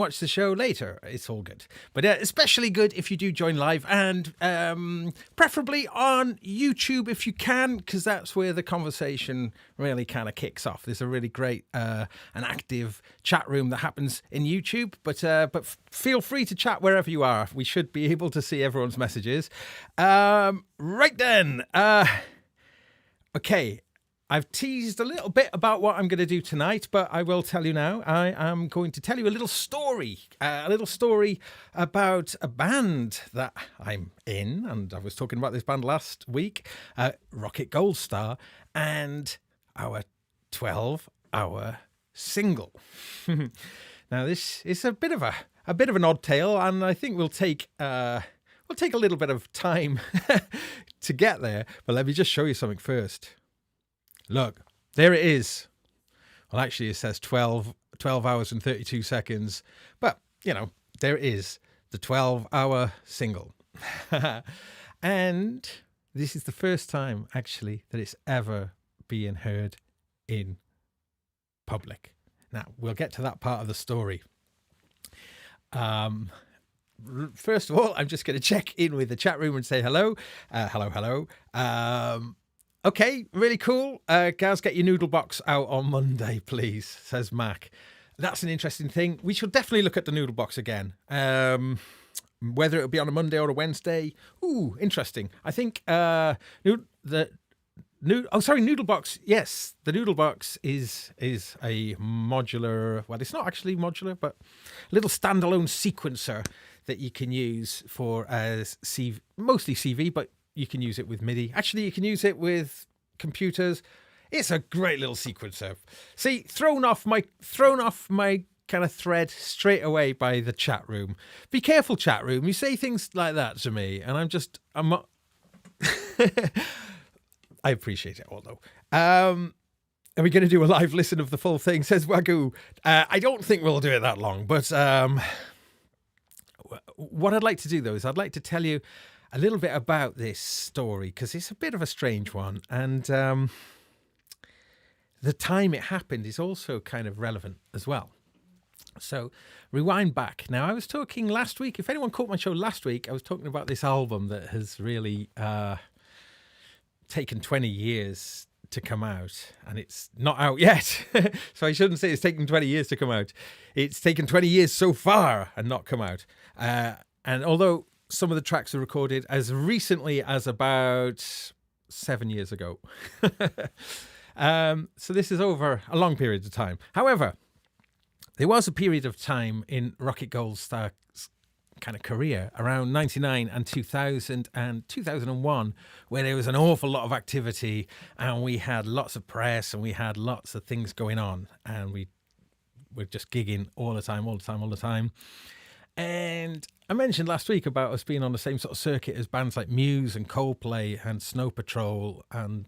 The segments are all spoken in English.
watch the show later. It's all good. But especially good if you do join live, and preferably on YouTube if you can, because that's where the conversation really kind of kicks off. There's a really great an active chat room that happens in YouTube, but feel free to chat wherever you are. We should be able to see everyone's messages. Right then. Okay. I've teased a little bit about what I'm going to do tonight, but I will tell you now. I am going to tell you a little story about a band that I'm in, and I was talking about this band last week, Rocketgoldstar, and our 12-hour single. Now, this is a bit of an odd tale, and I think we'll take a little bit of time to get there. But let me just show you something first. Look, there it is. Well, actually, it says 12 hours and 32 seconds. But, there it is, the 12-hour single. And this is the first time, actually, that it's ever being heard in public. Now, we'll get to that part of the story. First of all, I'm just going to check in with the chat room and say hello. Hello. Okay, really cool. Guys, get your noodle box out on Monday, please, says Mac. That's an interesting thing. We should definitely look at the noodle box again. Whether it'll be on a Monday or a Wednesday. Ooh, interesting. I think noodle box. Yes, the noodle box is a modular. Well, it's not actually modular, but a little standalone sequencer that you can use for mostly CV, but you can use it with MIDI. Actually, you can use it with computers. It's a great little sequencer. See, thrown off my kind of thread straight away by the chat room. Be careful, chat room. You say things like that to me, and I'm not. I appreciate it, although. Are we going to do a live listen of the full thing? Says Wagyu. I don't think we'll do it that long, but what I'd like to do, though, is I'd like to tell you a little bit about this story, because it's a bit of a strange one, and the time it happened is also kind of relevant as well. So rewind back. Now, I was talking last week, if anyone caught my show last week, I was talking about this album that has really taken 20 years to come out, and it's not out yet. So I shouldn't say it's taken 20 years to come out. It's taken 20 years so far and not come out. And although some of the tracks were recorded as recently as about 7 years ago. So this is over a long period of time. However, there was a period of time in Rocketgoldstar's kind of career around 99 and 2000 and 2001 where there was an awful lot of activity, and we had lots of press, and we had lots of things going on, and we were just gigging all the time. And I mentioned last week about us being on the same sort of circuit as bands like Muse and Coldplay and Snow Patrol, and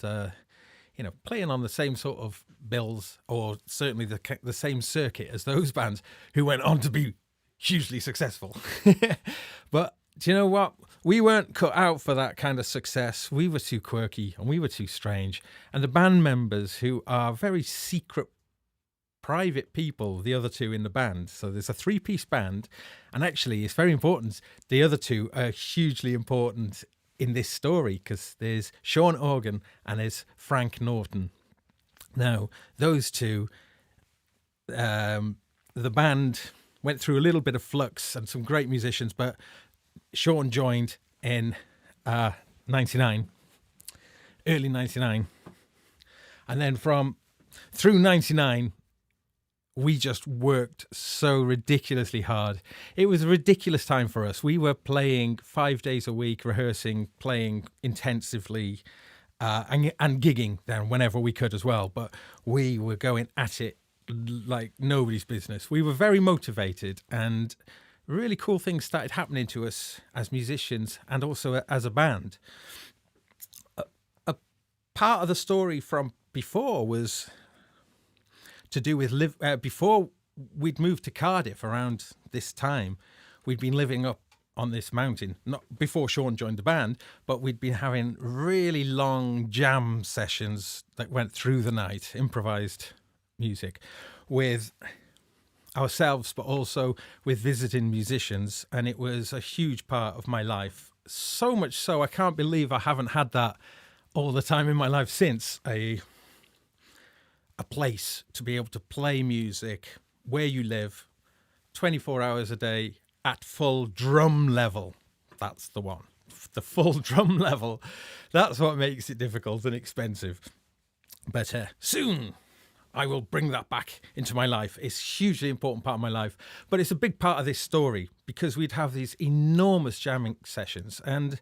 playing on the same sort of bills, or certainly the same circuit as those bands who went on to be hugely successful. But do you know what? We weren't cut out for that kind of success. We were too quirky and we were too strange. And the band members, who are very secret, private people, the other two in the band. So there's a 3-piece band, and actually it's very important. The other two are hugely important in this story, because there's Sean Organ and there's Frank Norton. Now, those two, the band went through a little bit of flux and some great musicians, but Sean joined in 99, early 99. And then through 99, we just worked so ridiculously hard. It was a ridiculous time for us. We were playing 5 days a week, rehearsing, playing intensively, and gigging then whenever we could as well. But we were going at it like nobody's business. We were very motivated, and really cool things started happening to us as musicians and also as a band. A part of the story from before was to do with before we'd moved to Cardiff around this time. We'd been living up on this mountain, not before Sean joined the band, but we'd been having really long jam sessions that went through the night, improvised music with ourselves, but also with visiting musicians. And it was a huge part of my life. So much so, I can't believe I haven't had that all the time in my life since. A place to be able to play music where you live 24 hours a day at full drum level. That's the one. The full drum level. That's what makes it difficult and expensive. But soon I will bring that back into my life. It's a hugely important part of my life. But it's a big part of this story because we'd have these enormous jamming sessions, and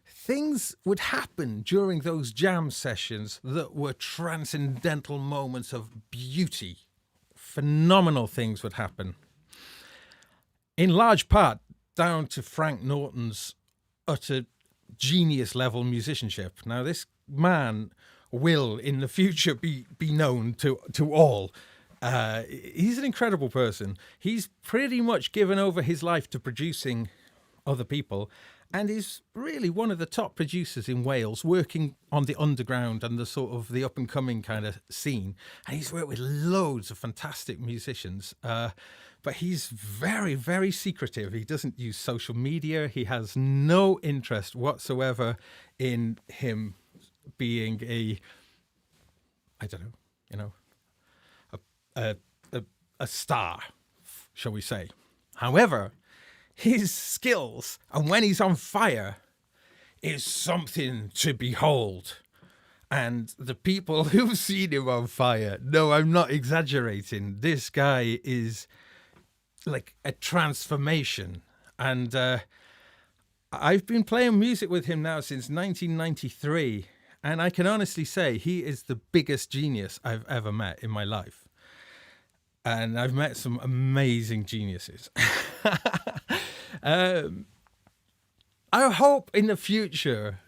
things would happen during those jam sessions that were transcendental moments of beauty. Phenomenal things would happen. In large part down to Frank Norton's utter genius level musicianship. Now, this man will in the future be known to all. He's an incredible person. He's pretty much given over his life to producing other people, and is really one of the top producers in Wales, working on the underground and the sort of the up and coming kind of scene. And he's worked with loads of fantastic musicians. But he's very, very secretive. He doesn't use social media. He has no interest whatsoever in him being a star, shall we say. However, his skills, and when he's on fire, is something to behold. And the people who've seen him on fire, no, I'm not exaggerating. This guy is like a transformation. And I've been playing music with him now since 1993. And I can honestly say he is the biggest genius I've ever met in my life. And I've met some amazing geniuses. I hope in the future,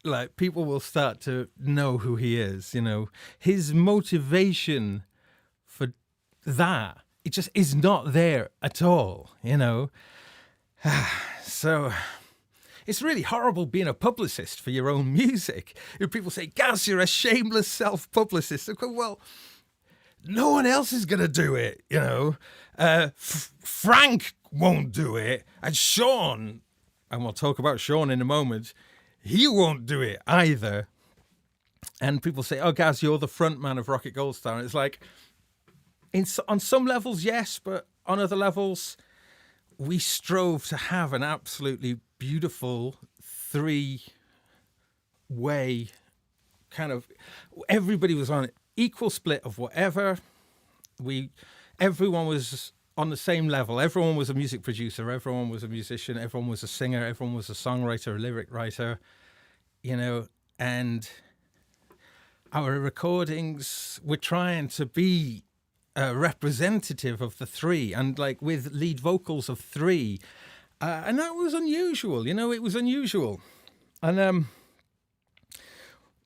like, people will start to know who he is. You know, his motivation for that, it just is not there at all. You know, so it's really horrible being a publicist for your own music. If people say, "Gaz, you're a shameless self-publicist," I go, well, no one else is going to do it, you know. Frank won't do it. And Sean, and we'll talk about Sean in a moment, he won't do it either. And people say, "Oh, Gaz, you're the front man of Rocketgoldstar." And it's like, on some levels, yes, but on other levels, we strove to have an absolutely beautiful three-way kind of, everybody was on equal split of whatever. Everyone was on the same level. Everyone was a music producer. Everyone was a musician. Everyone was a singer. Everyone was a songwriter, a lyric writer, you know. And our recordings were trying to be representative of the three, and like with lead vocals of three. And that was unusual, you know, it was unusual. And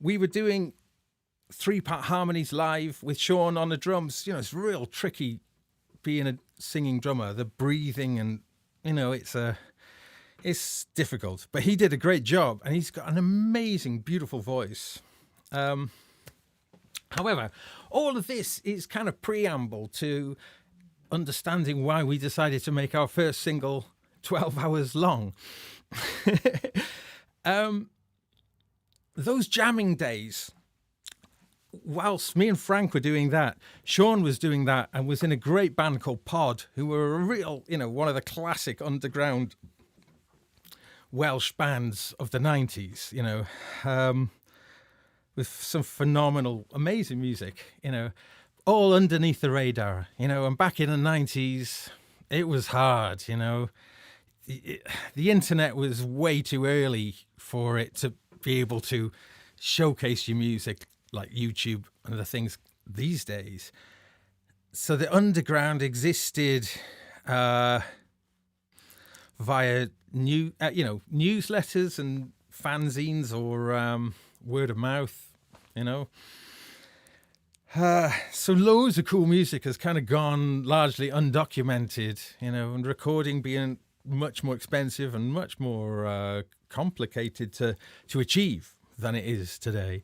we were doing 3-part harmonies live with Sean on the drums. You know, it's real tricky being a singing drummer, the breathing, and, you know, it's difficult. But he did a great job, and he's got an amazing, beautiful voice. However, all of this is kind of preamble to understanding why we decided to make our first single 12 hours long. Those jamming days, whilst me and Frank were doing that, Sean was doing that and was in a great band called Pod, who were a real, you know, one of the classic underground Welsh bands of the 90s, you know, with some phenomenal, amazing music, you know, all underneath the radar, you know. And back in the 90s, it was hard, you know. The internet was way too early for it to be able to showcase your music like YouTube and the things these days. So the underground existed via newsletters and fanzines or word of mouth, you know. So loads of cool music has kind of gone largely undocumented, you know, and recording being much more expensive and much more complicated to achieve than it is today.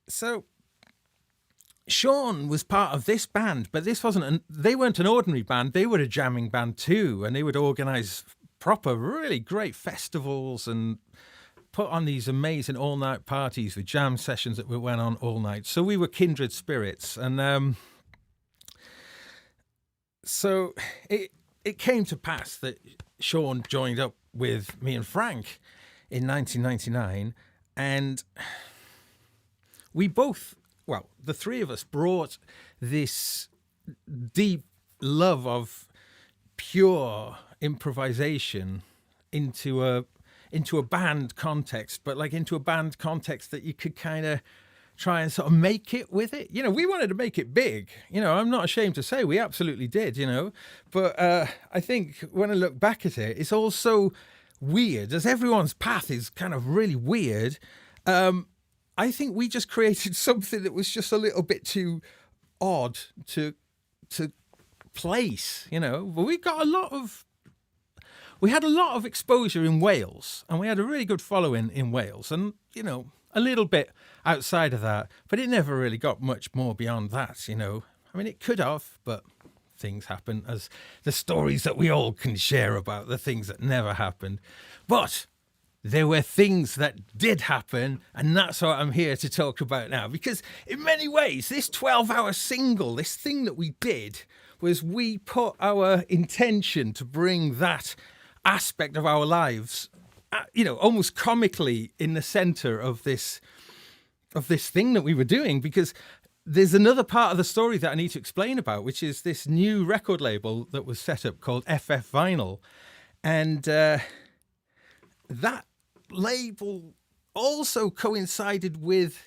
So Sean was part of this band, but this wasn't. They weren't an ordinary band. They were a jamming band too, and they would organise proper, really great festivals and put on these amazing all-night parties with jam sessions that went on all night. So we were kindred spirits, and so it came to pass that Sean joined up with me and Frank in 1999, and we both, well, the three of us brought this deep love of pure improvisation into a band context, but like into a band context that you could kind of try and sort of make it with it. You know, we wanted to make it big. You know, I'm not ashamed to say we absolutely did, you know. But I think when I look back at it, it's all so weird. As everyone's path is kind of really weird, I think we just created something that was just a little bit too odd to place, you know. But we had a lot of exposure in Wales, and we had a really good following in Wales, and, you know, a little bit outside of that, but it never really got much more beyond that, you know. I mean, it could have, but things happen, as the stories that we all can share about, the things that never happened. But there were things that did happen, and that's what I'm here to talk about now, because in many ways, this 12-hour single, this thing that we did, was we put our intention to bring that aspect of our lives, you know, almost comically in the center of this thing that we were doing, because there's another part of the story that I need to explain about, which is this new record label that was set up called FF Vinyl. And that label also coincided with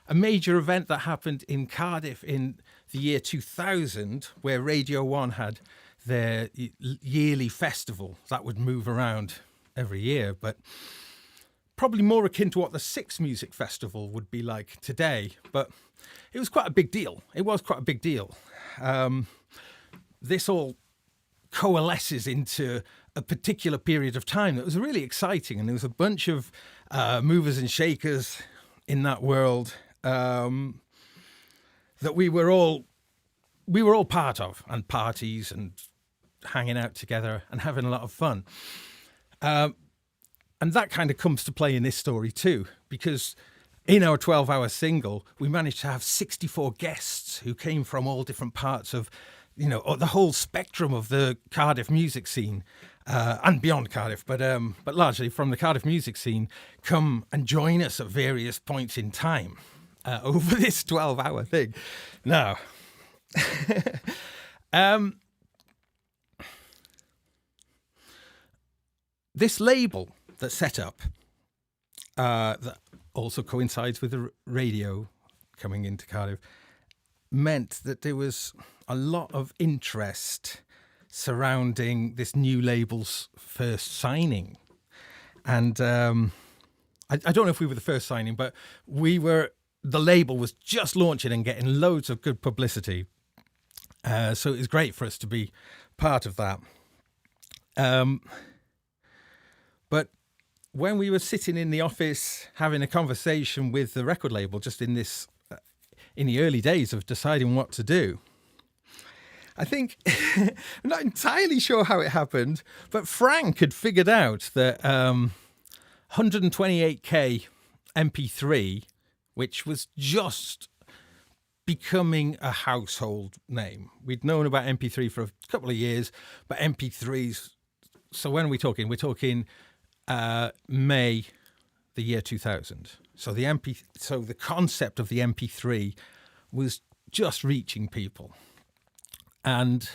a major event that happened in Cardiff in the year 2000, where Radio 1 had their yearly festival that would move around every year, but probably more akin to what the Six Music Festival would be like today. But it was quite a big deal. It was quite a big deal. This all coalesces into a particular period of time that was really exciting, and there was a bunch of movers and shakers in that world that we were all part of, and parties and hanging out together and having a lot of fun. And that kind of comes to play in this story too, because in our 12-hour single, we managed to have 64 guests who came from all different parts of, you know, the whole spectrum of the Cardiff music scene, and beyond Cardiff, but largely from the Cardiff music scene, come and join us at various points in time over this 12-hour thing. Now, this label that's set up, that also coincides with the radio coming into Cardiff, meant that there was a lot of interest surrounding this new label's first signing. And I don't know if we were the first signing, but the label was just launching and getting loads of good publicity. So it was great for us to be part of that. But when we were sitting in the office having a conversation with the record label, just in the early days of deciding what to do, I think, I'm not entirely sure how it happened, but Frank had figured out that 128K MP3, which was just becoming a household name. We'd known about MP3 for a couple of years, but MP3s, so when are we talking? We're talking May the year 2000. So the concept of the MP3 was just reaching people. And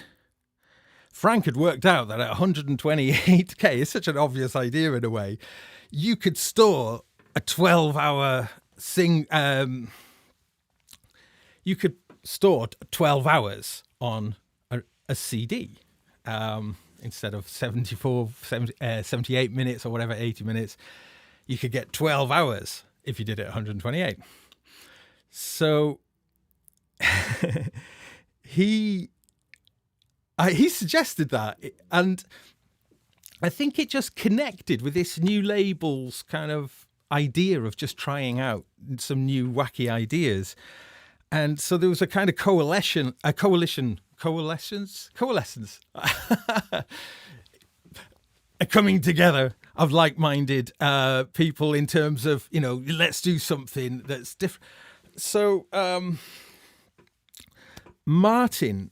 Frank had worked out that at 128K, it's such an obvious idea in a way, you could store a 12-hour you could store 12 hours on a CD instead of 78 minutes or whatever, 80 minutes. You could get 12 hours if you did it 128. So he suggested that, and I think it just connected with this new label's kind of idea of just trying out some new wacky ideas. And so there was a kind of coalescence, a coming together of like-minded people in terms of, let's do something that's different. So Martin,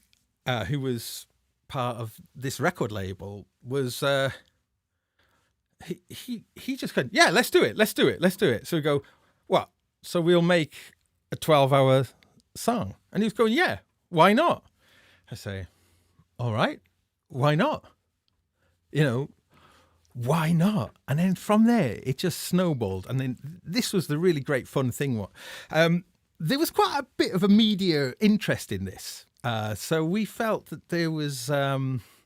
who was part of this record label, was he just kind of, yeah, let's do it. So we go, what? So we'll make a 12-hour song. And he was going, yeah, why not? I say, all right, why not? Why not? And then from there, it just snowballed. And then this was the really great fun thing. There was quite a bit of a media interest in this. So we felt that there was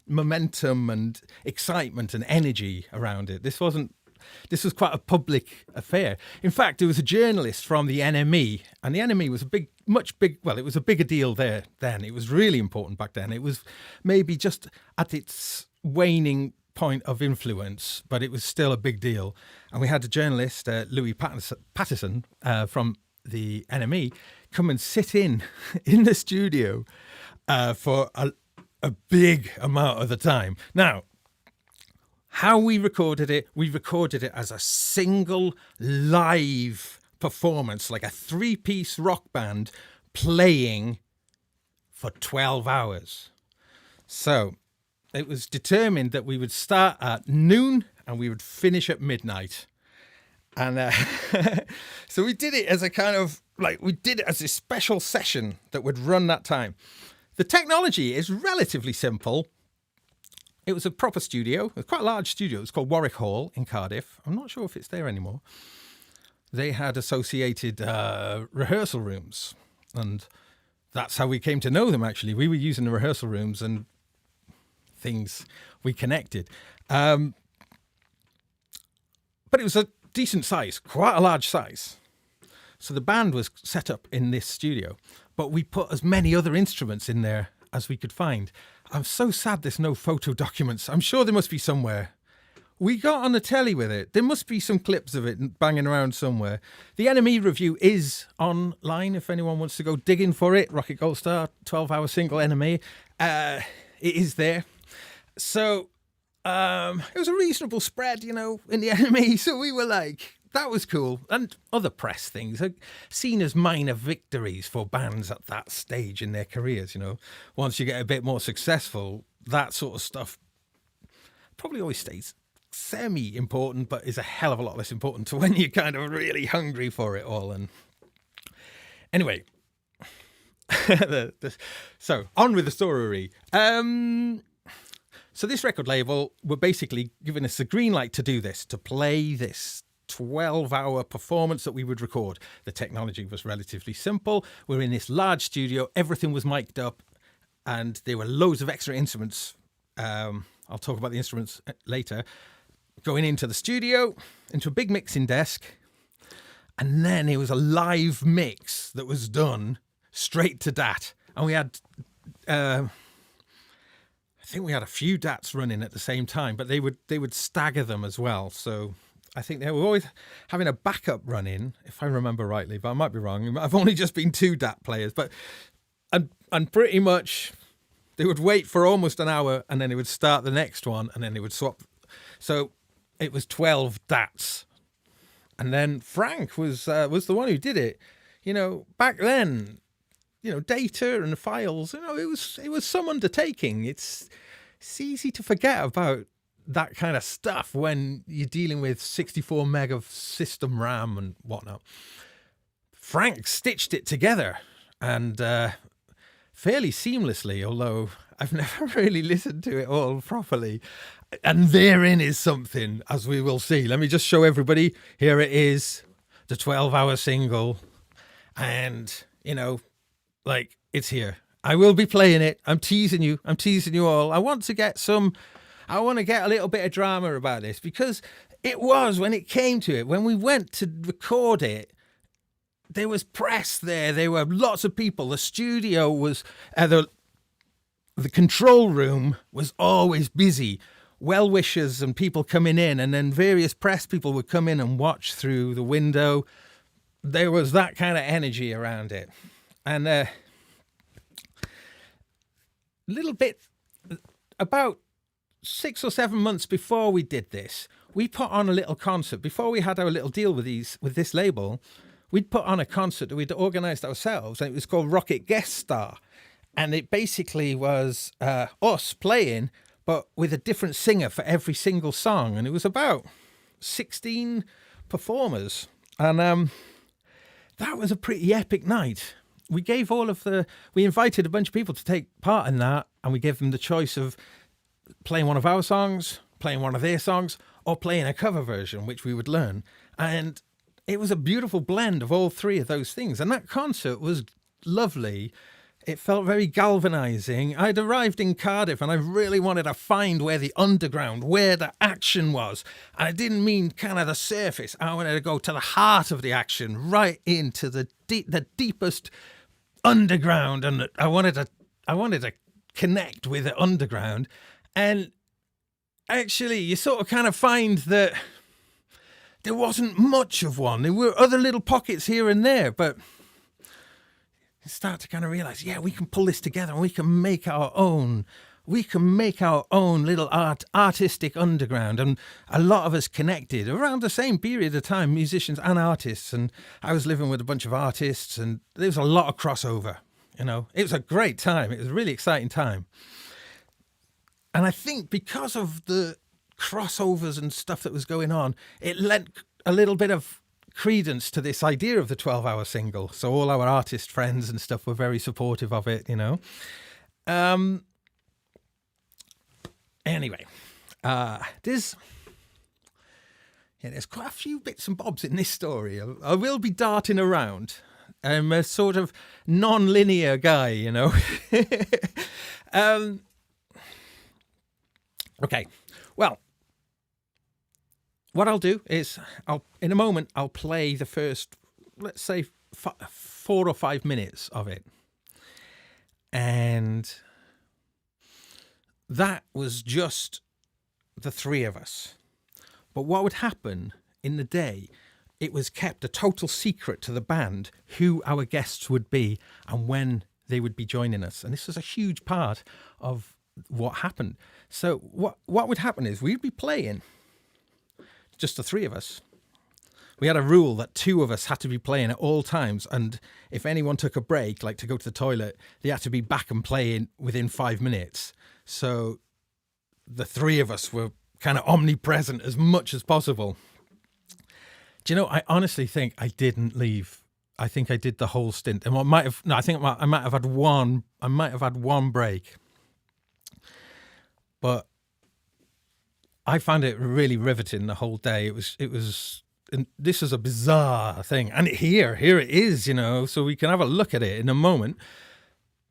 momentum and excitement and energy around it. This was quite a public affair. In fact, there was a journalist from the NME, and the NME was it was a bigger deal there then. It was really important back then. It was maybe just at its waning point of influence, but it was still a big deal. And we had a journalist, Louis Patterson from the NME, come and sit in the studio for a big amount of the time. Now, how we recorded it as a single live performance, like a 3-piece rock band playing for 12 hours. So it was determined that we would start at noon and we would finish at midnight. And so we did it as a special session that would run that time. The technology is relatively simple. It was a proper studio. It was quite a large studio. It was called Warwick Hall in Cardiff. I'm not sure if it's there anymore. They had associated rehearsal rooms, and that's how we came to know them, actually. We were using the rehearsal rooms and things we connected. But it was a decent size, quite a large size. So the band was set up in this studio, but we put as many other instruments in there as we could find. I'm so sad there's no photo documents. I'm sure there must be somewhere. We got on the telly with it. There must be some clips of it banging around somewhere. The NME review is online if anyone wants to go digging for it. Rocketgoldstar, 12-hour single NME. It is there. So it was a reasonable spread, in the NME. So we were like, that was cool. And other press things are seen as minor victories for bands at that stage in their careers, Once you get a bit more successful, that sort of stuff probably always stays semi-important, but is a hell of a lot less important to when you're kind of really hungry for it all. And anyway, so on with the story. So this record label were basically giving us the green light to do this, to play this 12-hour performance that we would record. The technology was relatively simple. We're in this large studio. Everything was mic'd up, and there were loads of extra instruments. I'll talk about the instruments later. Going into the studio, into a big mixing desk, and then it was a live mix that was done straight to DAT. And we had... I think we had a few DATs running at the same time, but they would stagger them as well. So I think they were always having a backup running, if I remember rightly, but I might be wrong. I've only just been 2 DAT players, but and pretty much they would wait for almost an hour and then they would start the next one and then they would swap. So it was 12 DATs. And then Frank was the one who did it. Back then, data and files, it was some undertaking. It's easy to forget about that kind of stuff when you're dealing with 64 meg of system RAM and whatnot. Frank stitched it together and fairly seamlessly, although I've never really listened to it all properly. And therein is something, as we will see. Let me just show everybody. Here it is, the 12-hour single. And, it's here. I will be playing it. I'm teasing you all. I want to get a little bit of drama about this, because it was, when it came to it, when we went to record it, there was press there. There were lots of people. The studio was, the control room was always busy. Well-wishers and people coming in, and then various press people would come in and watch through the window. There was that kind of energy around it. And a little bit, about 6 or 7 months before we did this, we put on a little concert. Before we had our little deal with this label, we'd put on a concert that we'd organised ourselves, and it was called Rocketgoldstar. And it basically was us playing, but with a different singer for every single song. And it was about 16 performers. And that was a pretty epic night. We invited a bunch of people to take part in that, and we gave them the choice of playing one of our songs, playing one of their songs, or playing a cover version, which we would learn. And it was a beautiful blend of all three of those things. And that concert was lovely. It felt very galvanizing. I'd arrived in Cardiff and I really wanted to find where the underground, where the action was. And I didn't mean kind of the surface. I wanted to go to the heart of the action, right into the deepest underground. And I wanted to connect with the underground. And actually, you sort of kind of find that there wasn't much of one. There were other little pockets here and there, but you start to kind of realize, yeah, we can pull this together and we can make our own. We can make our own little artistic underground. And a lot of us connected around the same period of time, musicians and artists. And I was living with a bunch of artists, and there was a lot of crossover. You know, it was a great time. It was a really exciting time. And I think because of the crossovers and stuff that was going on, it lent a little bit of credence to this idea of the 12-hour single. So all our artist friends and stuff were very supportive of it, you know. Anyway, there's quite a few bits and bobs in this story. I will be darting around. I'm a sort of non-linear guy, you know. Okay, well, what I'll do is in a moment I'll play the first, let's say, 4 or 5 minutes of it. And that was just the three of us. But what would happen in the day, it was kept a total secret to the band who our guests would be and when they would be joining us. And this was a huge part of what happened. So what would happen is we'd be playing, just the three of us. We had a rule that 2 of us had to be playing at all times. And if anyone took a break, like to go to the toilet, they had to be back and playing within 5 minutes. So the 3 of us were kind of omnipresent as much as possible. Do you know, I honestly think I didn't leave. I think I did the whole stint. And I might have had one break. But I found it really riveting the whole day. It was, and this is a bizarre thing. And here it is, you know, so we can have a look at it in a moment.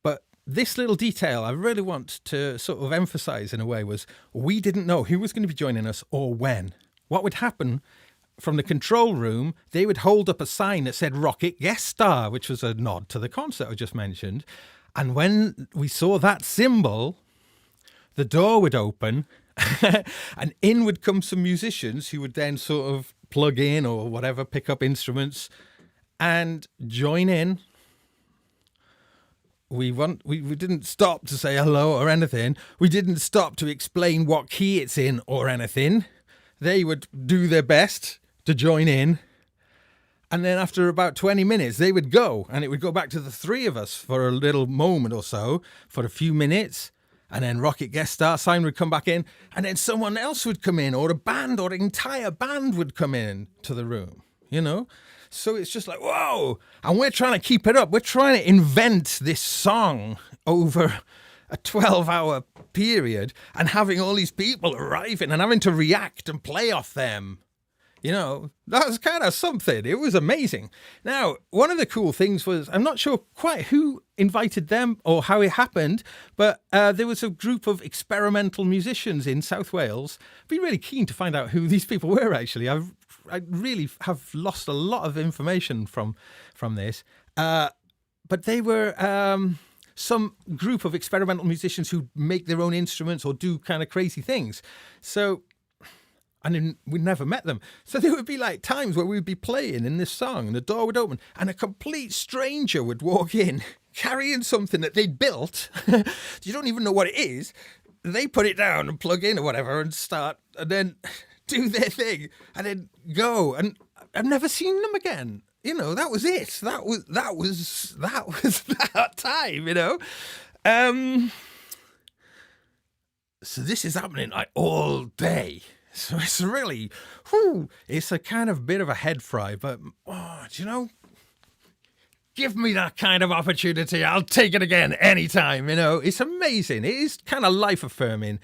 But this little detail I really want to sort of emphasize in a way was we didn't know who was going to be joining us or when. What would happen from the control room, they would hold up a sign that said Rocketgoldstar, which was a nod to the concert I just mentioned. And when we saw that symbol, the door would open and in would come some musicians who would then sort of plug in or whatever, pick up instruments and join in. We didn't stop to say hello or anything. We didn't stop to explain what key it's in or anything. They would do their best to join in. And then after about 20 minutes, they would go and it would go back to the 3 of us for a little moment or so, for a few minutes. And then Rocketgoldstar sign would come back in, and then someone else would come in, or a band, or an entire band would come in to the room, you know? So it's just like, whoa! And we're trying to keep it up. We're trying to invent this song over a 12-hour period and having all these people arriving and having to react and play off them. You know, that was kind of something. It was amazing. Now, one of the cool things was, I'm not sure quite who invited them or how it happened, but there was a group of experimental musicians in South Wales. I'd be really keen to find out who these people were, actually. I really have lost a lot of information from this. But they were some group of experimental musicians who make their own instruments or do kind of crazy things. So And then we never met them. So there would be like times where we'd be playing in this song and the door would open and a complete stranger would walk in carrying something that they'd built. You don't even know what it is. They put it down and plug in or whatever and start and then do their thing and then go. And I've never seen them again. You know, that was it. That was that time, you know. So this is happening like all day. So it's really, it's a kind of bit of a head fry, but, do you know, give me that kind of opportunity. I'll take it again anytime, you know. It's amazing. It is kind of life affirming.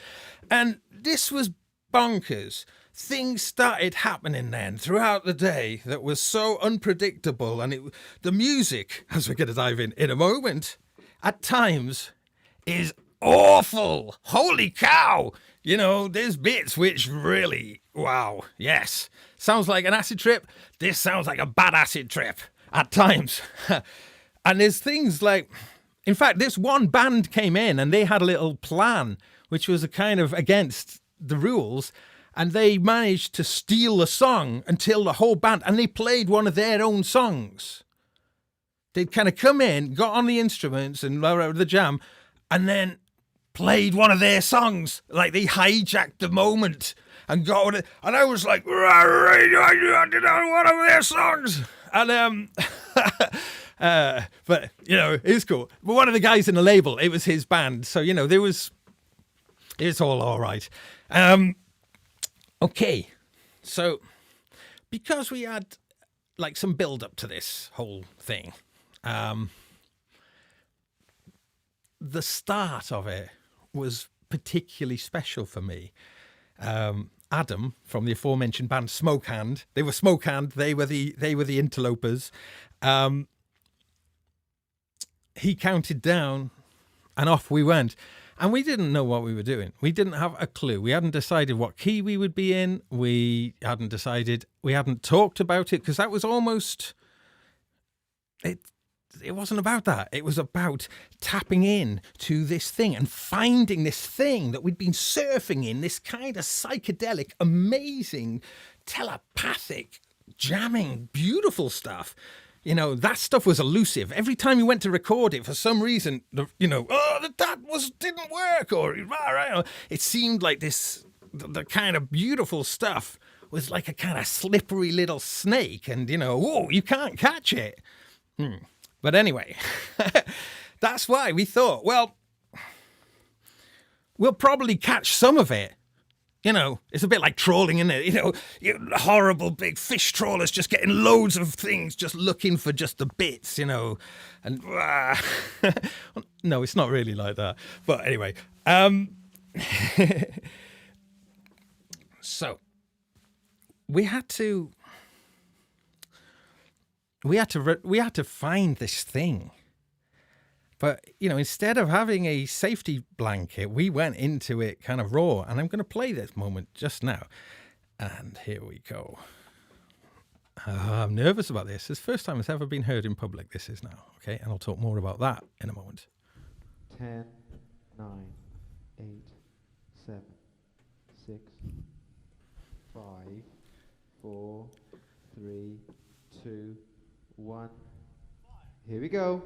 And this was bonkers. Things started happening then throughout the day that was so unpredictable. And the music, as we're going to dive in a moment, at times is awful. Holy cow. You know, there's bits which really, wow, yes. Sounds like an acid trip. This sounds like a bad acid trip at times. And there's things like, in fact, this one band came in and they had a little plan, which was a kind of against the rules. And they managed to steal a song until the whole band, and they played one of their own songs. They'd kind of come in, got on the instruments and the jam, and then played one of their songs. Like they hijacked the moment and got on it. And I was like, one of their songs. And but you know, it was cool. But one of the guys in the label, it was his band, so you know, it's all right. Okay, so because we had like some build up to this whole thing, the start of it was particularly special for me. Adam from the aforementioned band Smokehand, they were Smokehand, they were the Interlopers. He counted down and off we went. And we didn't know what we were doing. We didn't have a clue. We hadn't decided what key we would be in. We hadn't talked about it because that was almost, it wasn't about that. It was about tapping in to this thing and finding this thing that we'd been surfing in, this kind of psychedelic, amazing, telepathic, jamming, beautiful stuff. You know, that stuff was elusive. Every time you went to record it, for some reason, you know, didn't work, or it seemed like the kind of beautiful stuff was like a kind of slippery little snake, and you know, whoa, you can't catch it. But anyway, that's why we thought, well, we'll probably catch some of it. You know, it's a bit like trawling, isn't it? You know, horrible big fish trawlers just getting loads of things, just looking for just the bits, you know. And no, it's not really like that. But anyway, so we had to find this thing. But, you know, instead of having a safety blanket, we went into it kind of raw. And I'm going to play this moment just now. And here we go. I'm nervous about this. It's the first time it's ever been heard in public, this is now. Okay, and I'll talk more about that in a moment. 10, 9, 8, 7, 6, 5, 4, 3, 2, 1. Here we go.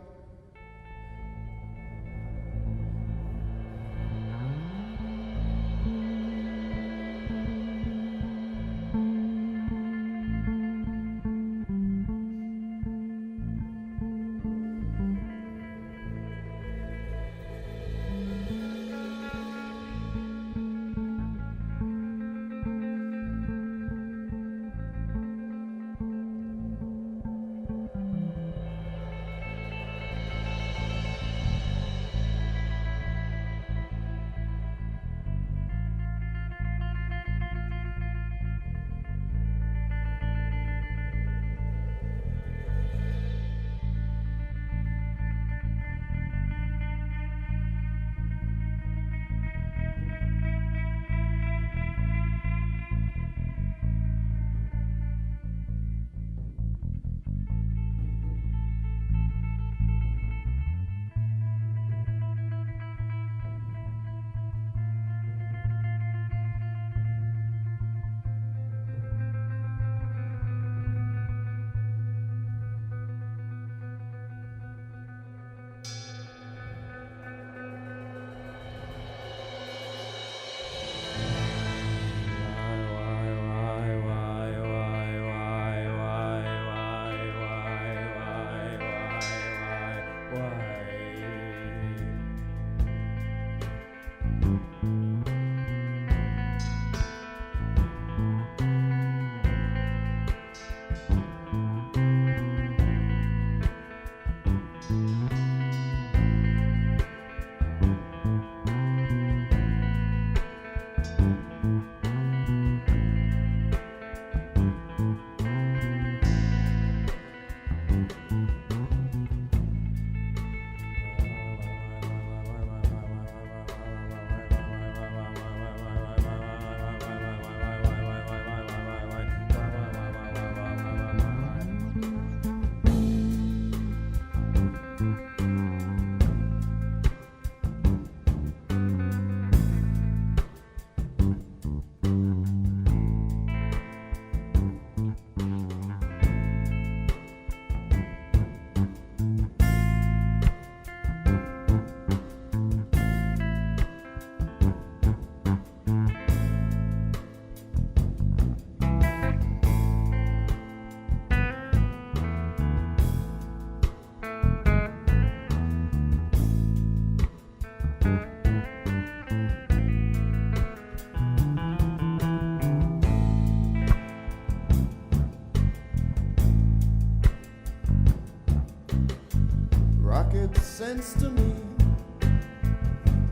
Rocket sends to me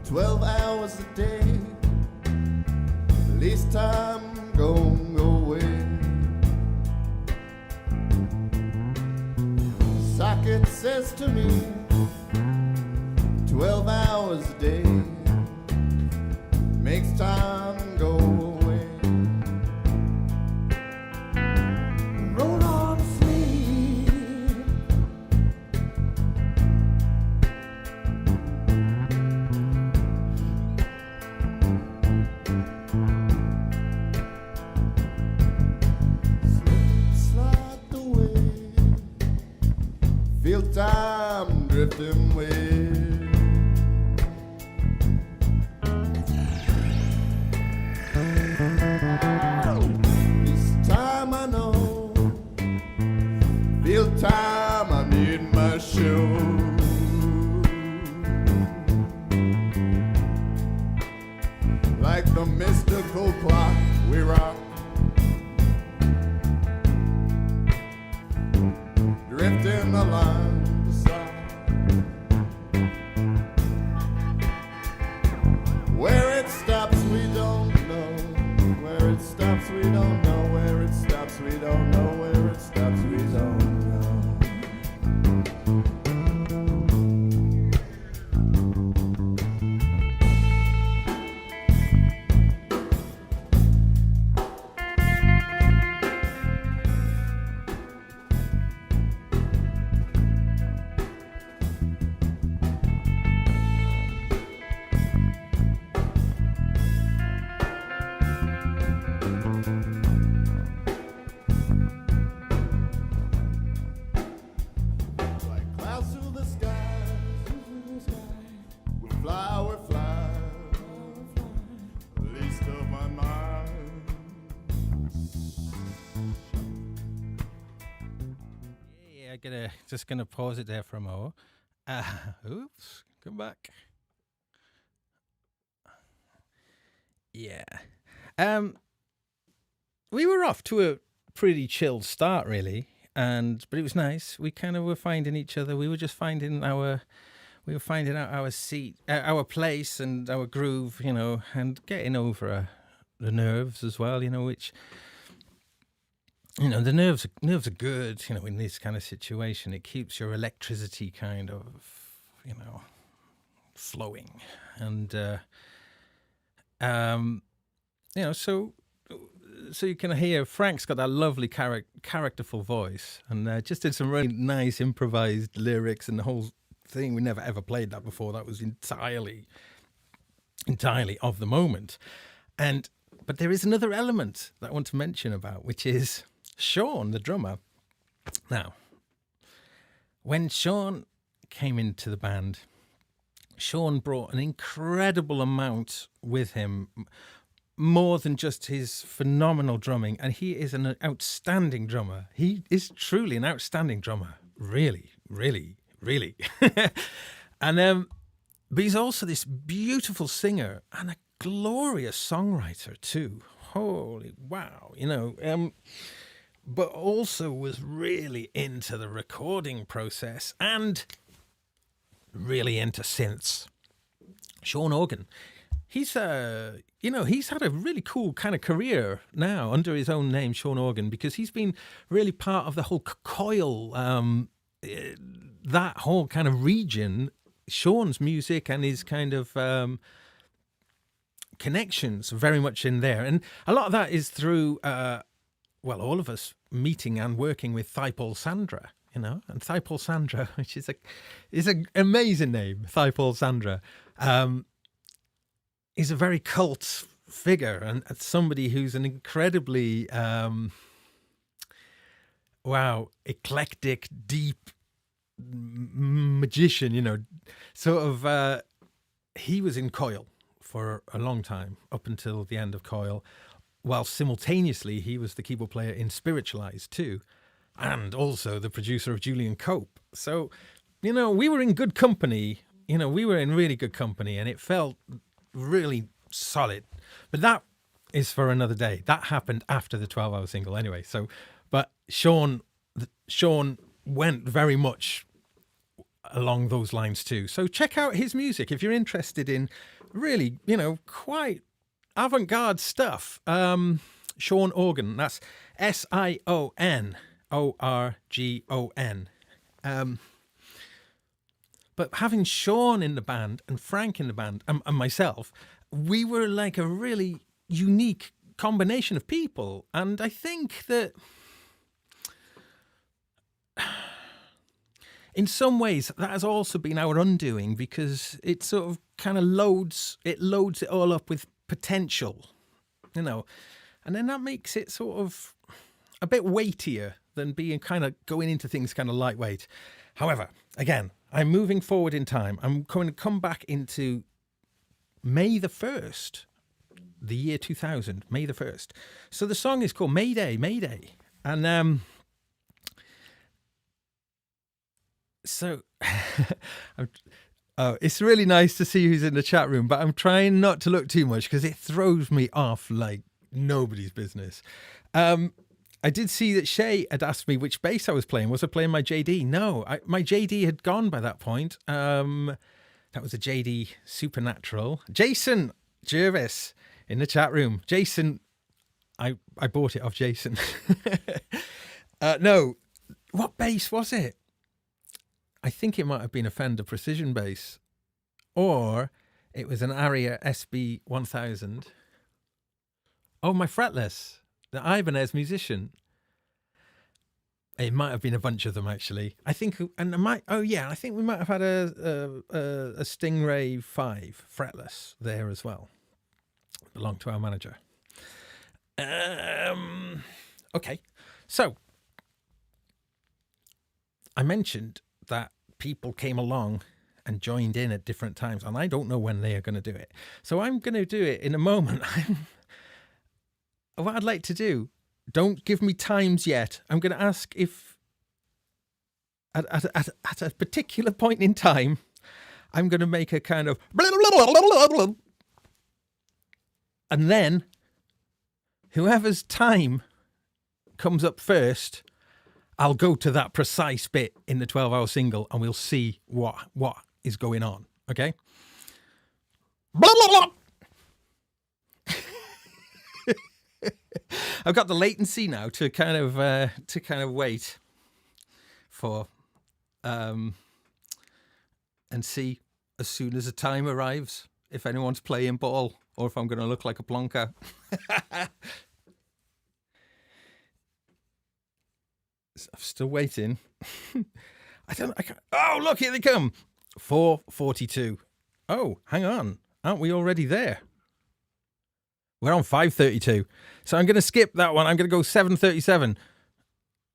12 hours a day. Least time gon' go away. Socket says to me 12 hours a day makes time go away. Roll on sleep. Slide away. Feel time drifting away. This time I know. Feel time I need my show. Like the mystical clock we rock. Drifting along the side. Where it stops we don't know. Where it stops we don't know. Where it stops we don't know. Where it stops we don't know. Like clouds through the sky, we fly, least of my mind. Yeah, just gonna pause it there for a moment. Oops, come back. Yeah. We were off to a pretty chilled start, really, but it was nice. We kind of were finding each other. We were just finding we were finding out our seat, our place, and our groove, and getting over the nerves as well, which. The nerves are good, in this kind of situation. It keeps your electricity kind of, flowing. And, so you can hear Frank's got that lovely characterful voice, and just did some really nice improvised lyrics and the whole thing. We never ever played that before. That was entirely of the moment. But there is another element that I want to mention about, which is Sean, the drummer. Now, when Sean came into the band, Sean brought an incredible amount with him, more than just his phenomenal drumming, and he is an outstanding drummer. He is truly an outstanding drummer, really, really, really. But he's also this beautiful singer and a glorious songwriter too. Holy wow, but also was really into the recording process and really into synths. Sean Organ, he's he's had a really cool kind of career now under his own name, Sean Organ, because he's been really part of the whole coil, that whole kind of region. Sean's music and his kind of connections very much in there, and a lot of that is through all of us meeting and working with Thibault Sandra, and Thibault Sandra, which is an amazing name. Thibault Sandra is a very cult figure and somebody who's an incredibly eclectic, deep magician, sort of he was in Coil for a long time, up until the end of Coil, while simultaneously he was the keyboard player in Spiritualized too, and also the producer of Julian Cope. So, we were in good company, we were in really good company, and it felt really solid. But that is for another day. That happened after the 12-hour single anyway. So, but Sean went very much along those lines too. So check out his music if you're interested in really, quite avant-garde stuff. Sean Organ, that's SIONORGON. But having Sean in the band and Frank in the band and myself, we were like a really unique combination of people. And I think that in some ways, that has also been our undoing, because it sort of kind of loads it all up with potential, and then that makes it sort of a bit weightier than being kind of going into things kind of lightweight. However, again, I'm moving forward in time. I'm going to come back into May the 1st, the year 2000, May the 1st. So the song is called Mayday, Mayday. And so it's really nice to see who's in the chat room, but I'm trying not to look too much because it throws me off like nobody's business. I did see that Shay had asked me which bass I was playing. Was I playing my JD? No, my JD had gone by that point. That was a JD Supernatural. Jason Jervis in the chat room. Jason, I bought it off Jason. No, what bass was it? I think it might have been a Fender Precision bass, or it was an Aria SB 1000. Oh, my fretless, the Ibanez Musician. It might have been a bunch of them actually. I think, and I think we might have had a Stingray 5 fretless there as well. Belonged to our manager. Okay, so I mentioned that people came along and joined in at different times, and I don't know when they are going to do it. So I'm going to do it in a moment. What I'd like to do, don't give me times yet. I'm going to ask if at a particular point in time, I'm going to make a kind of and then whoever's time comes up first, I'll go to that precise bit in the 12-hour single and we'll see what is going on. Okay? I've got the latency now to kind of wait for and see as soon as the time arrives if anyone's playing ball or if I'm going to look like a plonker. I'm still waiting. I can't. Oh, look, here they come. 4:42. Oh, hang on. Aren't we already there? We're on 5:32. So I'm going to skip that one. I'm going to go 7:37.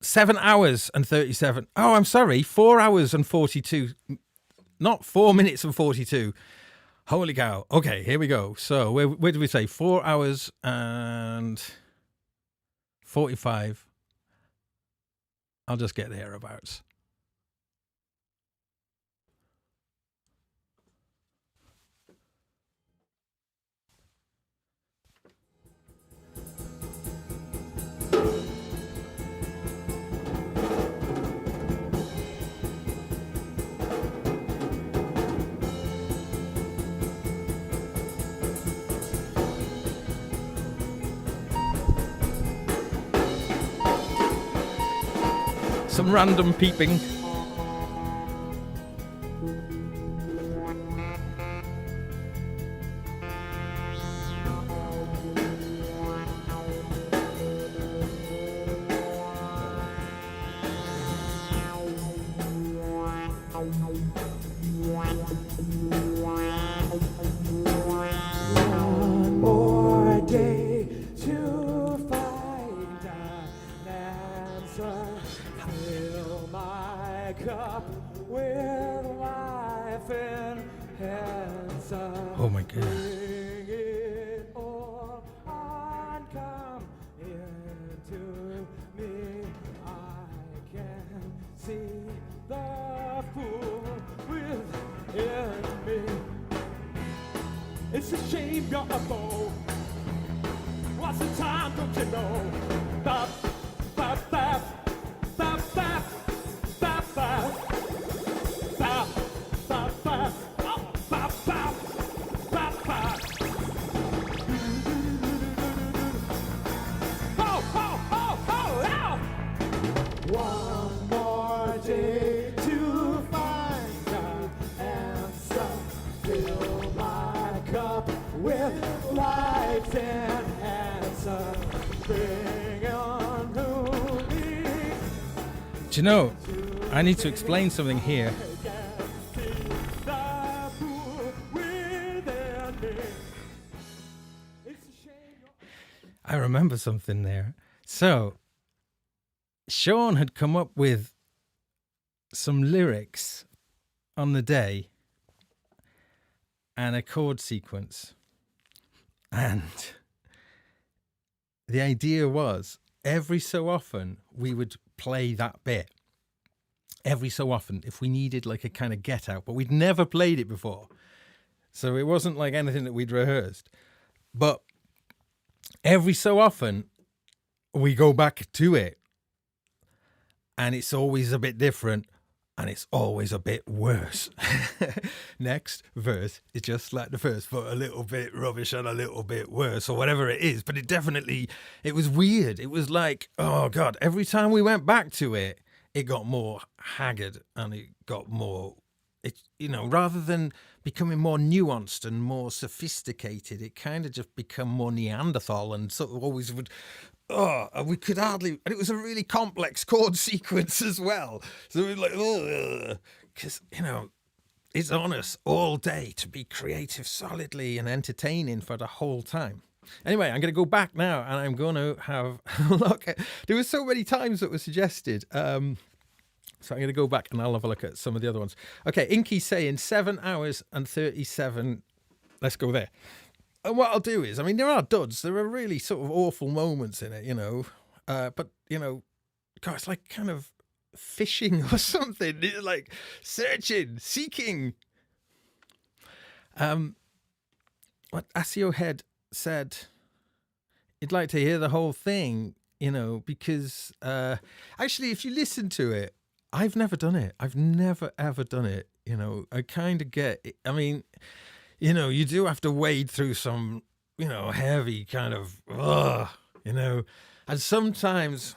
7 hours and 37. Oh, I'm sorry. 4 hours and 42. Not 4 minutes and 42. Holy cow. Okay, here we go. So where did we say? 4 hours and 45. I'll just get thereabouts. Some random peeping. One more day to find an answer. Fill my cup with life and answer. Oh my God. Bring it all on, come into me. I can see the fool within me. It's a shame you're a fool. What's the time, don't you know? Bop, bop, bop, bop, bop, bop, bop, bop, bop, bop, bop, bop, bop, bop. Ho, ho, ho, ho, ho! One more day to find an answer. Fill my cup with light and answer. Bring on to me. Do you know, I need to explain something here. The fool within me. It's a shame you're I remember something there. So, Sean had come up with some lyrics on the day and a chord sequence. And the idea was every so often we would play that bit. Every so often, if we needed like a kind of get out, but we'd never played it before. So it wasn't like anything that we'd rehearsed. But every so often we go back to it. And it's always a bit different. And it's always a bit worse. Next verse is just like the first, but a little bit rubbish and a little bit worse, or whatever it is. But it was weird. It was like, oh God, every time we went back to it, it got more haggard and it got more, rather than becoming more nuanced and more sophisticated, it kind of just become more Neanderthal and sort of always would, we could hardly, and it was a really complex chord sequence as well. So we were like, because, it's on us all day to be creative solidly and entertaining for the whole time. Anyway, I'm going to go back now and I'm going to have a look at, there were so many times that were suggested. So I'm going to go back and I'll have a look at some of the other ones. Okay, Inky's saying 7 hours and 37. Let's go there. And what I'll do is, there are duds. There are really sort of awful moments in it, but, God, it's like kind of fishing or something. It's like searching, seeking. What Asio Head said, he'd like to hear the whole thing, because actually, if you listen to it, I've never done it. I've never, ever done it. I kind of get it. You do have to wade through some, heavy kind of, and sometimes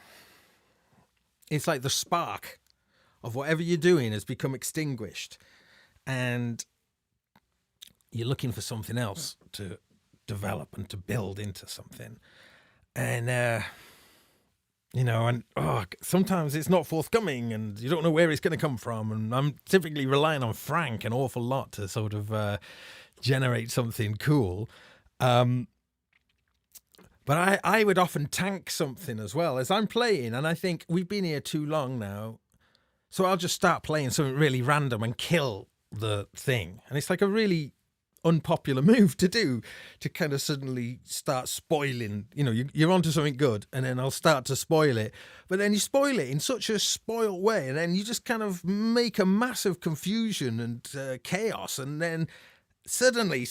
it's like the spark of whatever you're doing has become extinguished and you're looking for something else to develop and to build into something. And, sometimes it's not forthcoming and you don't know where it's going to come from. And I'm typically relying on Frank an awful lot to sort of generate something cool. But I would often tank something as well as I'm playing. And I think we've been here too long now. So I'll just start playing something really random and kill the thing. And it's like a really unpopular move to do, to kind of suddenly start spoiling, you're onto something good and then I'll start to spoil it, but then you spoil it in such a spoiled way and then you just kind of make a massive confusion and chaos, and then suddenly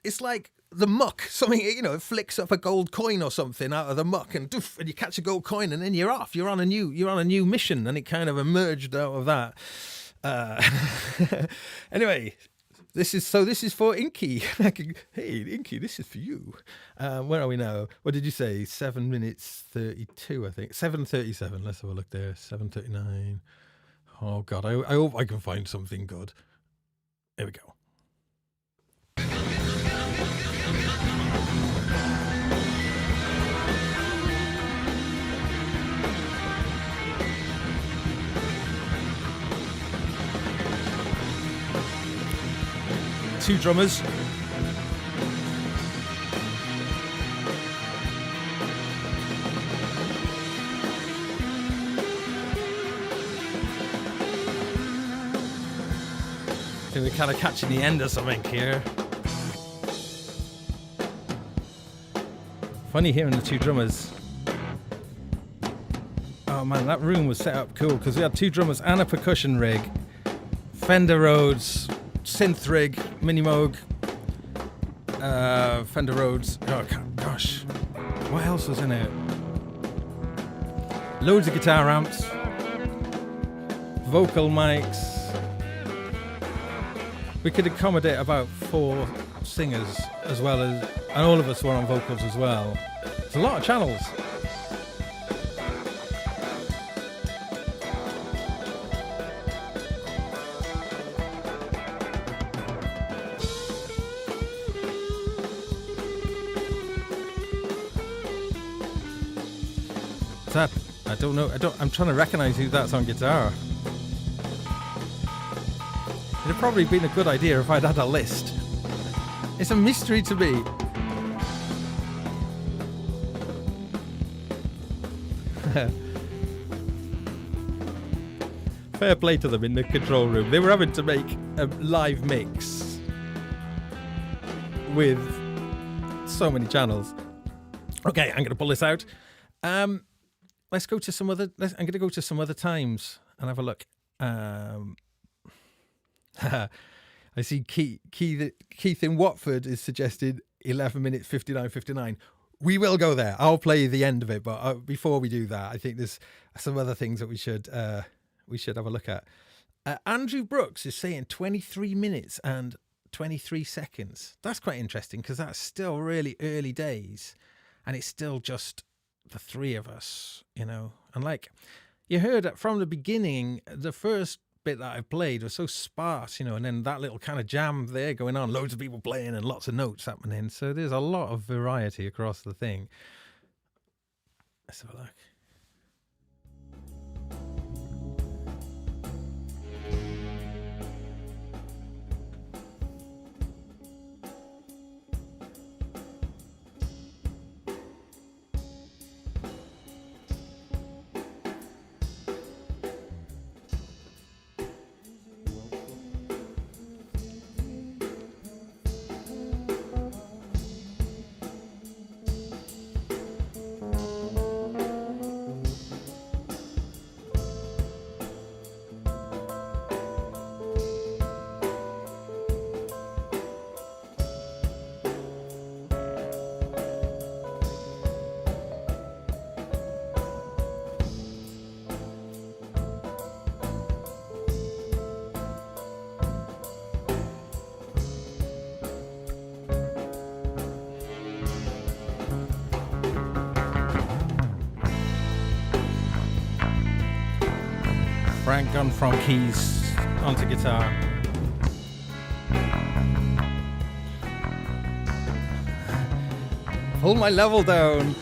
it's like the muck, something, it flicks up a gold coin or something out of the muck and doof, and you catch a gold coin and then you're off, you're on a new mission, and it kind of emerged out of that. Anyway, This is for Inky. Hey, Inky, this is for you. Where are we now? What did you say? 7 minutes 32, I think. 7:37. Let's have a look there. 7:39. Oh God, I hope I can find something good. Here we go. Two drummers. I think we're kind of catching the end of something here. Funny hearing the two drummers. Oh man, that room was set up cool because we had two drummers and a percussion rig, Fender Rhodes, synth rig, mini Moog, Fender Rhodes. Oh gosh, what else was in it? Loads of guitar amps, vocal mics. We could accommodate about 4 singers as well as, and all of us were on vocals as well. It's a lot of channels. That I don't know. I'm trying to recognize who that's on guitar. It'd probably been a good idea if I'd had a list. It's a mystery to me. Fair play to them in the control room. They were having to make a live mix with so many channels. Okay, I'm going to pull this out. Let's go to some other. I'm going to go to some other times and have a look. I see Keith in Watford is suggested 11 minutes 59:59. We will go there. I'll play the end of it, but before we do that, I think there's some other things that we should have a look at. Andrew Brooks is saying 23 minutes and 23 seconds. That's quite interesting because that's still really early days, and it's still just the three of us, you know. And like you heard from the beginning, the first bit that I played was so sparse, you know, and then that little kind of jam there going on, loads of people playing and lots of notes happening. So there's a lot of variety across the thing. Let's have a look. Frank gone from keys onto guitar. Pull my level down.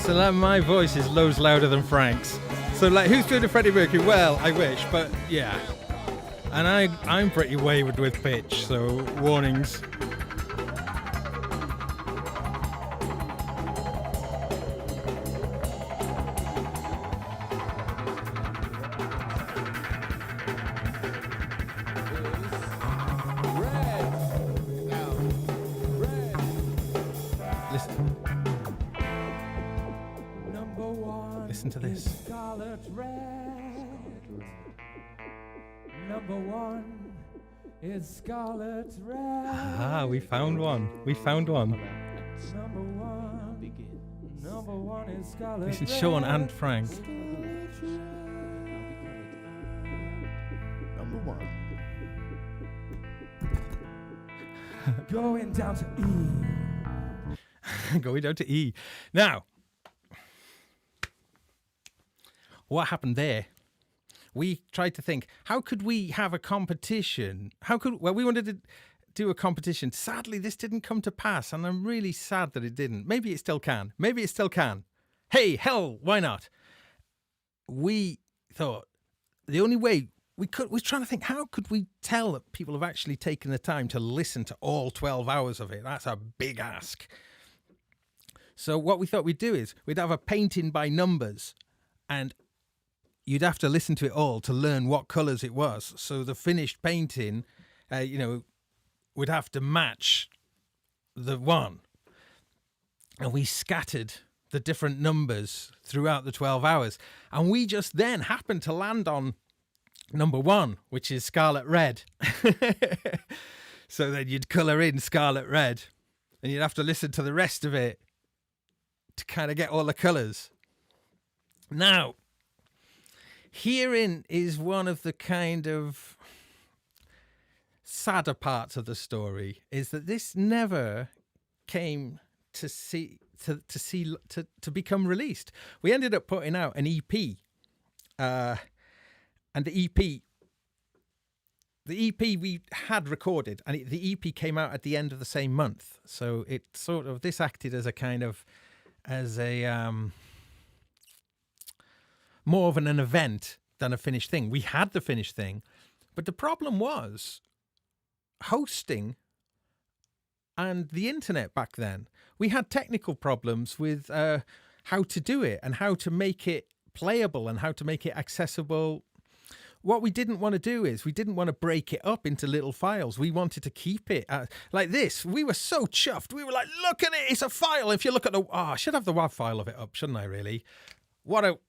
So like, my voice is loads louder than Frank's. So like, who's doing a Freddie Mercury? Well, I wish, but yeah. And I'm pretty wayward with pitch, so warnings. Listen. Listen to this. Scarlet red. Number one is scarlet red. Ah, we found one. We found one. Number one. Number one is scarlet This is red. Sean and Frank. Number one. Going down to E. Going down to E. Now, what happened there? We tried to think, how could we have a competition? We wanted to do a competition. Sadly, this didn't come to pass, and I'm really sad that it didn't. Maybe it still can. Maybe it still can. Hey, hell, why not? We thought the only way we was trying to think, how could we tell that people have actually taken the time to listen to all 12 hours of it? That's a big ask. So what we thought we'd do is we'd have a painting by numbers, and you'd have to listen to it all to learn what colours it was. So the finished painting, would have to match the one. And we scattered the different numbers throughout the 12 hours. And we just then happened to land on number one, which is scarlet red. So then you'd colour in scarlet red, and you'd have to listen to the rest of it to kind of get all the colours. Now, herein is one of the kind of sadder parts of the story, is that this never came to become released. We ended up putting out an EP, and the EP we had recorded, and the EP came out at the end of the same month. So it sort of, this acted as a kind of, as a more of an event than a finished thing. We had the finished thing, but the problem was hosting and the internet back then. We had technical problems with how to do it and how to make it playable and how to make it accessible. What we didn't want to do is we didn't want to break it up into little files. We wanted to keep it like this. We were so chuffed. We were like, look at it. It's a file. If you look at I should have the WAV file of it up, shouldn't I, really?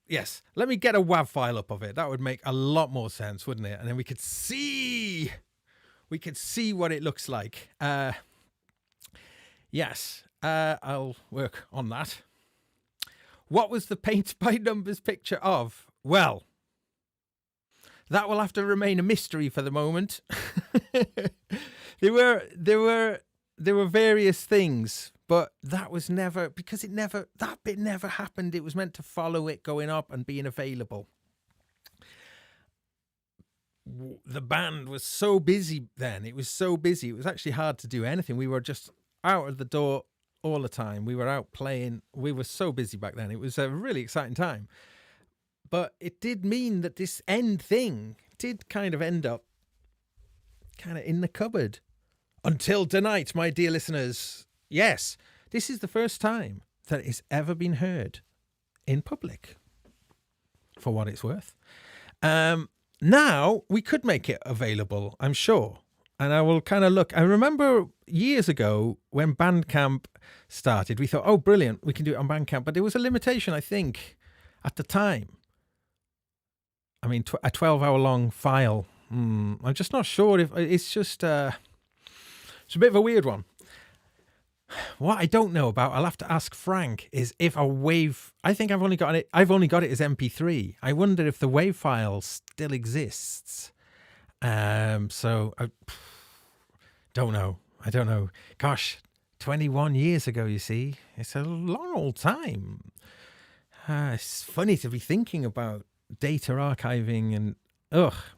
Yes, let me get a WAV file up of it. That would make a lot more sense, wouldn't it? And then we could see what it looks like. Yes, I'll work on that. What was the paint by numbers picture of? Well, that will have to remain a mystery for the moment. There were various things, but that was never, because that bit never happened. It was meant to follow it going up and being available. The band was so busy then. It was so busy. It was actually hard to do anything. We were just out of the door all the time. We were out playing. We were so busy back then. It was a really exciting time. But it did mean that this end thing did kind of end up kind of in the cupboard. Until tonight, my dear listeners. Yes, this is the first time that it's ever been heard in public, for what it's worth. Now, we could make it available, I'm sure. And I will kind of look. I remember years ago when Bandcamp started, we thought, oh, brilliant, we can do it on Bandcamp. But there was a limitation, I think, at the time. I mean, a 12-hour-long file. I'm just not sure if it's just... it's a bit of a weird one. What I don't know about, I'll have to ask Frank, is if a wave. I think I've only got it. I've only got it as MP3. I wonder if the wave file still exists. So I don't know. I don't know. Gosh, 21 years ago. You see, it's a long old time. It's funny to be thinking about data archiving and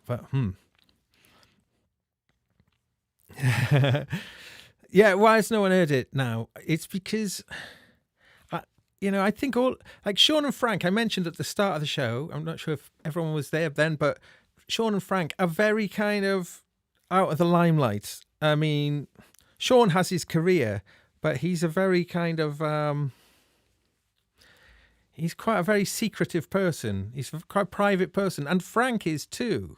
but yeah, why has no one heard it now? It's because, I think all, like Sean and Frank, I mentioned at the start of the show, I'm not sure if everyone was there then, but Sean and Frank are very kind of out of the limelight. I mean, Sean has his career, but he's a very kind of, he's quite a very secretive person. He's quite a private person. And Frank is too.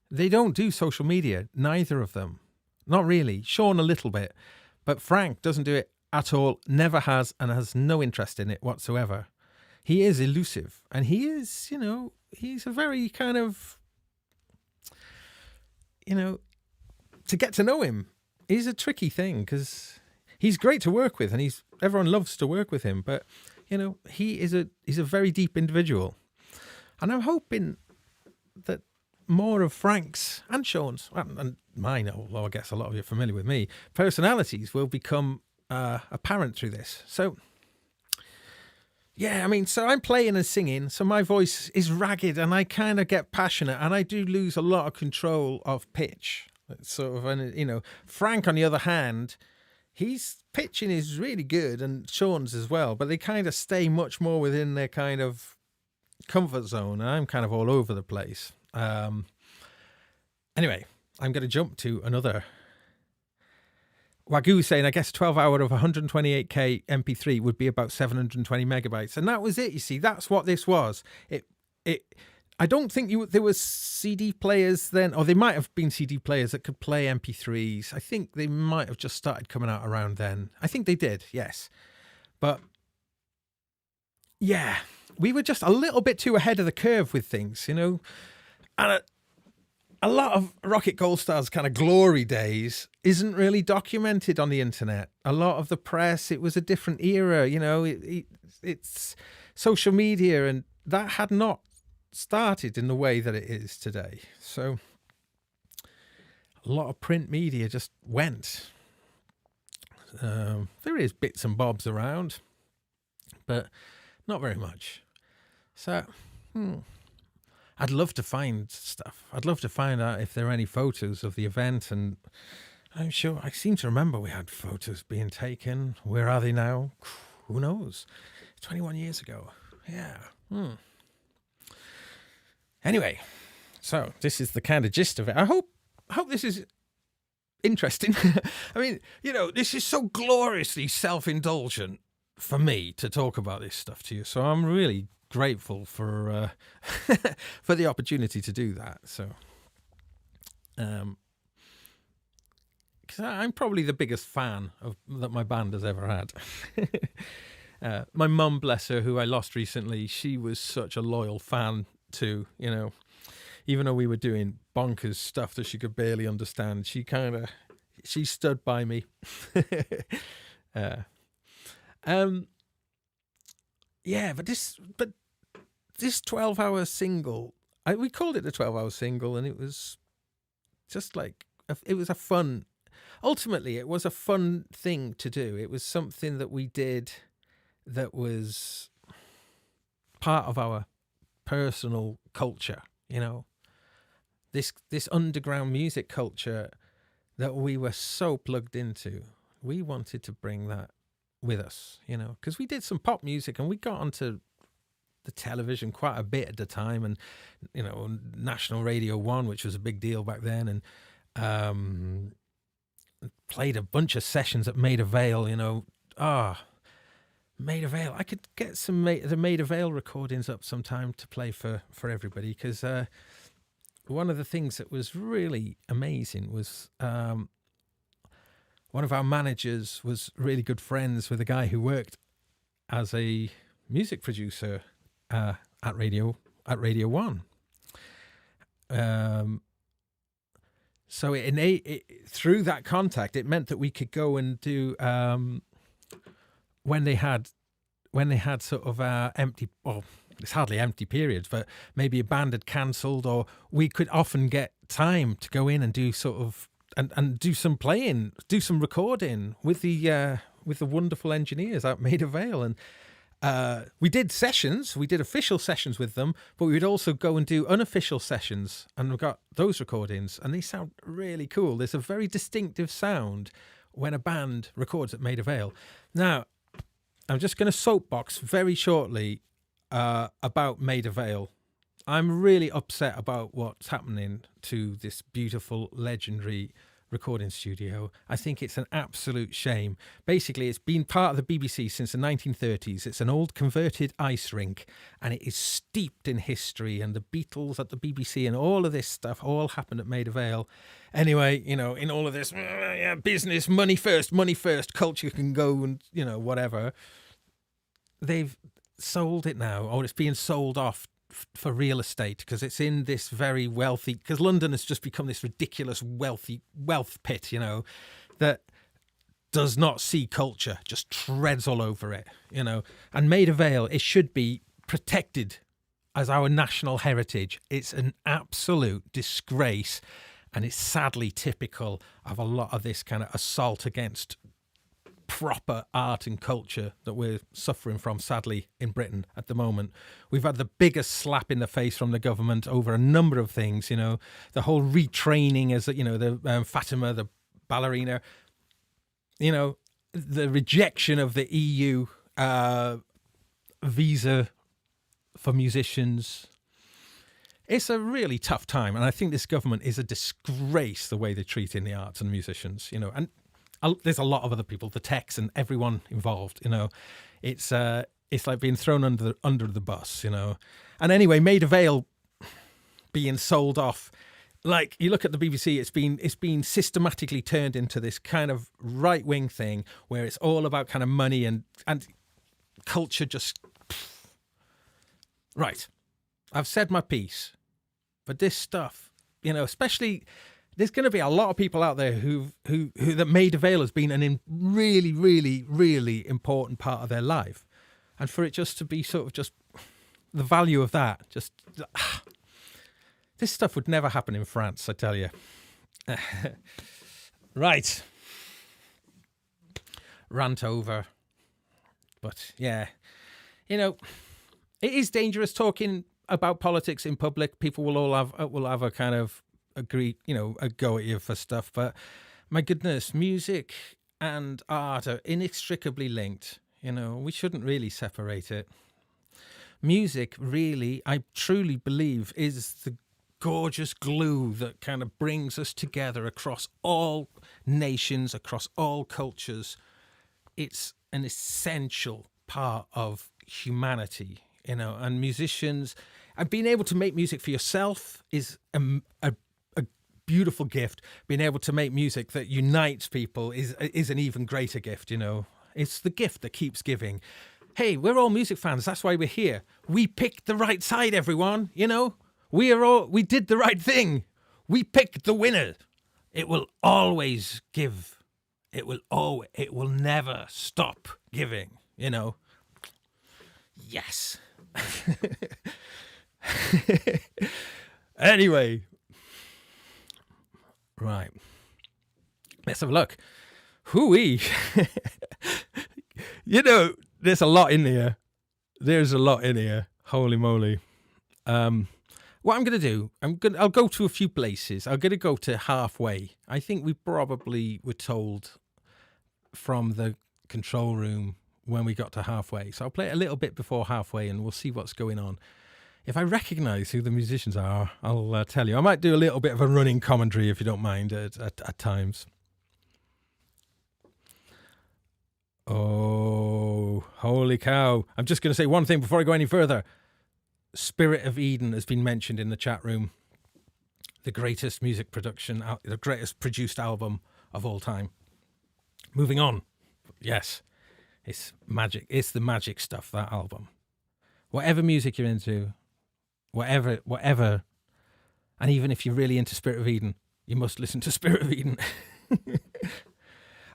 They don't do social media, neither of them. Not really. Sean a little bit. But Frank doesn't do it at all, never has, and has no interest in it whatsoever. He is elusive. And he is, he's a very kind of, to get to know him is a tricky thing because he's great to work with and everyone loves to work with him. But, he's a very deep individual. And I'm hoping that more of Frank's and Sean's and mine, although I guess a lot of you are familiar with me, personalities will become apparent through this. So, yeah, I mean, so I'm playing and singing, so my voice is ragged and I kind of get passionate and I do lose a lot of control of pitch. Sort of, and Frank, on the other hand, he's pitching is really good and Sean's as well, but they kind of stay much more within their kind of comfort zone. And I'm kind of all over the place. Anyway, I'm going to jump to another. Wagyu saying, I guess 12 hour of 128K MP3 would be about 720 megabytes. And that was it. You see, that's what this was. I don't think there was CD players then, or they might have been CD players that could play MP3s. I think they might have just started coming out around then. I think they did, yes. But yeah, we were just a little bit too ahead of the curve with things, And a lot of Rocketgoldstar's kind of glory days isn't really documented on the internet. A lot of the press, it was a different era, it's social media, and that had not started in the way that it is today. So a lot of print media just went. There is bits and bobs around, but not very much. So, I'd love to find stuff. I'd love to find out if there are any photos of the event, and I'm sure, I seem to remember we had photos being taken. Where are they now? Who knows? 21 years ago. Yeah. Anyway, so this is the kind of gist of it. I hope this is interesting. I mean, this is so gloriously self-indulgent for me to talk about this stuff to you. So I'm really grateful for for the opportunity to do that. So, because I'm probably the biggest fan that my band has ever had. My mum, bless her, who I lost recently, she was such a loyal fan too. Even though we were doing bonkers stuff that she could barely understand, she stood by me. Yeah, but this 12-hour single, we called it a 12-hour single, and it was just like, it was a fun, ultimately it was a fun thing to do. It was something that we did that was part of our personal culture, this underground music culture that we were so plugged into. We wanted to bring that with us, because we did some pop music and we got onto the television quite a bit at the time, and National Radio 1, which was a big deal back then, and played a bunch of sessions at Maida Vale. Maida Vale, I could get the Maida Vale recordings up sometime to play for everybody, because one of the things that was really amazing was one of our managers was really good friends with a guy who worked as a music producer at Radio 1. So through that contact, it meant that we could go and do when they had sort of empty, well, it's hardly empty periods, but maybe a band had cancelled, or we could often get time to go in and do sort of and do some playing, do some recording with the wonderful engineers at Maida Vale. And we did sessions, we did official sessions with them, but we would also go and do unofficial sessions, and we've got those recordings, and they sound really cool. There's a very distinctive sound when a band records at Maida Vale. Now, I'm just going to soapbox very shortly about Maida Vale. I'm really upset about what's happening to this beautiful, legendary recording studio. I think it's an absolute shame. Basically, it's been part of the BBC since the 1930s. It's an old converted ice rink, and it is steeped in history, and the Beatles at the BBC and all of this stuff all happened at Maida Vale. Anyway, in all of this business, money first, culture can go and, whatever. They've sold it now, or it's being sold off for real estate, because it's in this very wealthy, because London has just become this ridiculous wealth pit, that does not see culture, just treads all over it, and Maida Vale, it should be protected as our national heritage. It's an absolute disgrace, and it's sadly typical of a lot of this kind of assault against proper art and culture that we're suffering from, sadly, in Britain at the moment. We've had the biggest slap in the face from the government over a number of things, the whole retraining as, the Fatima, the ballerina, the rejection of the EU visa for musicians. It's a really tough time, and I think this government is a disgrace the way they're treating the arts and musicians, and there's a lot of other people, the techs and everyone involved, it's like being thrown under the bus, And anyway, Maida Vale being sold off, like you look at the BBC, it's been systematically turned into this kind of right-wing thing where it's all about kind of money and culture just right. I've said my piece, but this stuff, especially. There's going to be a lot of people out there who that Maida Vale has been a really, really, really important part of their life. And for it just to be sort of just the value of that, this stuff would never happen in France, I tell you. Right. Rant over. But yeah, it is dangerous talking about politics in public. People will have a kind of agree, a go at you for stuff, but my goodness, music and art are inextricably linked. We shouldn't really separate it. Music, really, I truly believe, is the gorgeous glue that kind of brings us together across all nations, across all cultures. It's an essential part of humanity, and musicians, and being able to make music for yourself is a beautiful gift. Being able to make music that unites people is an even greater gift. It's the gift that keeps giving. Hey, we're all music fans. That's why we're here. We picked the right side, everyone. We did the right thing. We picked the winner. It will always give. It will never stop giving. Yes. Anyway. Right. Let's have a look. Hooey. There's a lot in here. Holy moly. What I'm going to do, I'll go to a few places. I'm going to go to halfway. I think we probably were told from the control room when we got to halfway. So I'll play it a little bit before halfway and we'll see what's going on. If I recognise who the musicians are, I'll tell you. I might do a little bit of a running commentary, if you don't mind, at times. Oh, holy cow. I'm just going to say one thing before I go any further. Spirit of Eden has been mentioned in the chat room. The greatest music production, the greatest produced album of all time. Moving on. Yes, it's magic. It's the magic stuff, that album. Whatever music you're into, whatever, and even if you're really into Spirit of Eden, you must listen to Spirit of Eden.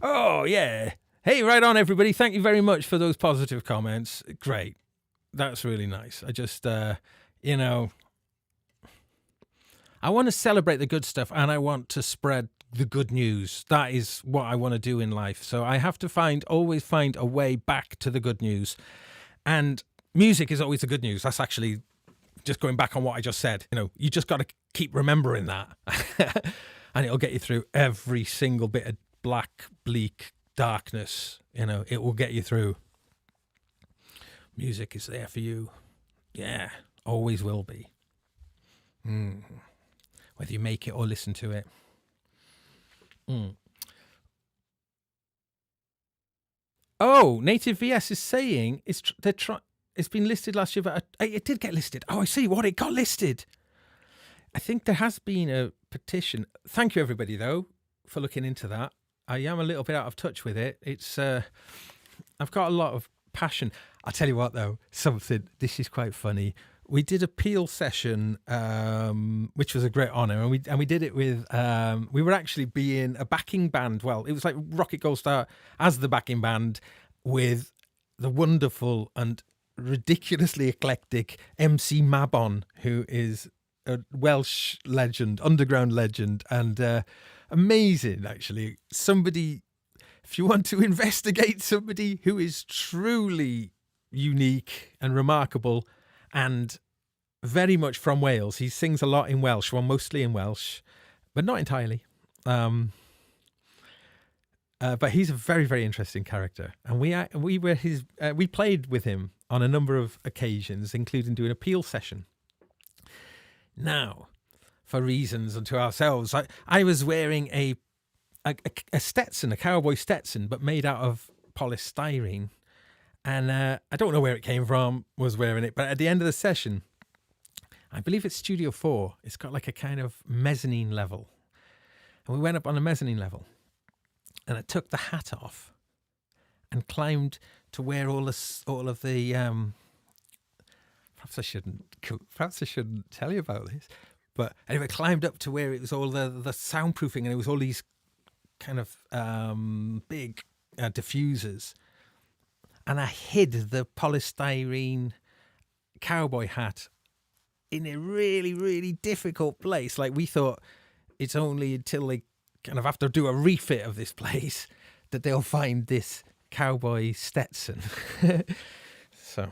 Oh, yeah. Hey, right on, everybody. Thank you very much for those positive comments. Great. That's really nice. I just, you know, I want to celebrate the good stuff and I want to spread the good news. That is what I want to do in life. So I have to always find a way back to the good news. And music is always the good news. That's actually just going back on what I just said. You know, you just got to keep remembering that. And it'll get you through every single bit of black, bleak darkness. You know, it will get you through. Music is there for you. Yeah, always will be. Whether you make it or listen to it. Oh, Native VS is saying it's been listed last year, but it did get listed. Oh, I see what it got listed. I think there has been a petition. Thank you, everybody, though, for looking into that. I am a little bit out of touch with it. It's I've got a lot of passion. I'll tell you what, though, this is quite funny. We did a Peel session, which was a great honour, and we did it with. We were actually being a backing band. Well, it was like Rocketgoldstar as the backing band with the wonderful and ridiculously eclectic MC Mabon, who is a Welsh legend, underground legend, and amazing. Actually, somebody. If you want to investigate somebody who is truly unique and remarkable. And very much from Wales. He sings a lot in Welsh, well, mostly in Welsh, but not entirely. But he's a very, very interesting character. And we played with him on a number of occasions, including doing a Peel session. Now, for reasons unto ourselves, I was wearing a Stetson, a cowboy Stetson, but made out of polystyrene. And I don't know where it came from, was wearing it. But at the end of the session, I believe it's Studio 4. It's got like a kind of mezzanine level. And we went up on a mezzanine level. And I took the hat off and climbed to where all of the... Perhaps I shouldn't tell you about this. But anyway, climbed up to where it was all the soundproofing. And it was all these kind of big diffusers. And I hid the polystyrene cowboy hat in a really, really difficult place. Like, we thought it's only until they kind of have to do a refit of this place that they'll find this cowboy Stetson. So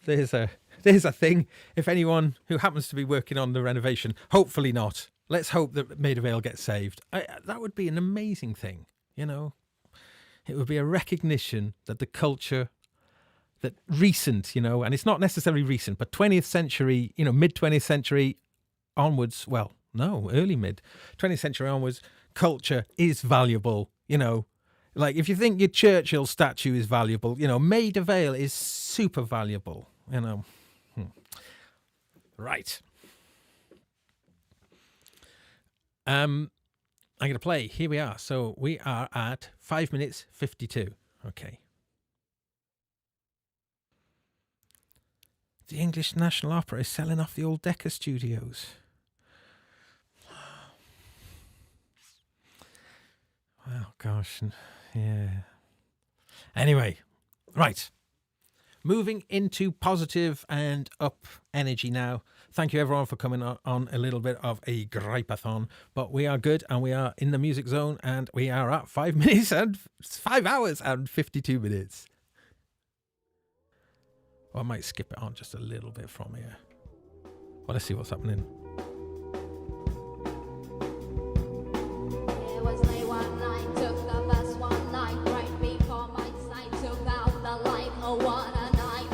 there's a thing. If anyone who happens to be working on the renovation, hopefully not. Let's hope that Maida Vale gets saved. That would be an amazing thing, you know. It would be a recognition that the culture, that recent, you know, and it's not necessarily recent, but 20th century, you know, mid-20th century onwards, well, no, early mid-20th century onwards, culture is valuable, you know. Like, if you think your Churchill statue is valuable, you know, Maida Vale is super valuable, you know. Right. I'm going to play. Here we are. So we are at 5 minutes 52. Okay. The English National Opera is selling off the old Decca studios. Well, gosh. Yeah. Anyway. Right. Moving into positive and up energy now. Thank you, everyone, for coming on a little bit of a gripe-a-thon. But we are good, and we are in the music zone, and we are at 5 hours and 52 minutes. Well, I might skip it on just a little bit from here. Well, let's see what's happening. It was late one night, took the bus one night, right before my sight, took out the light, oh what a night.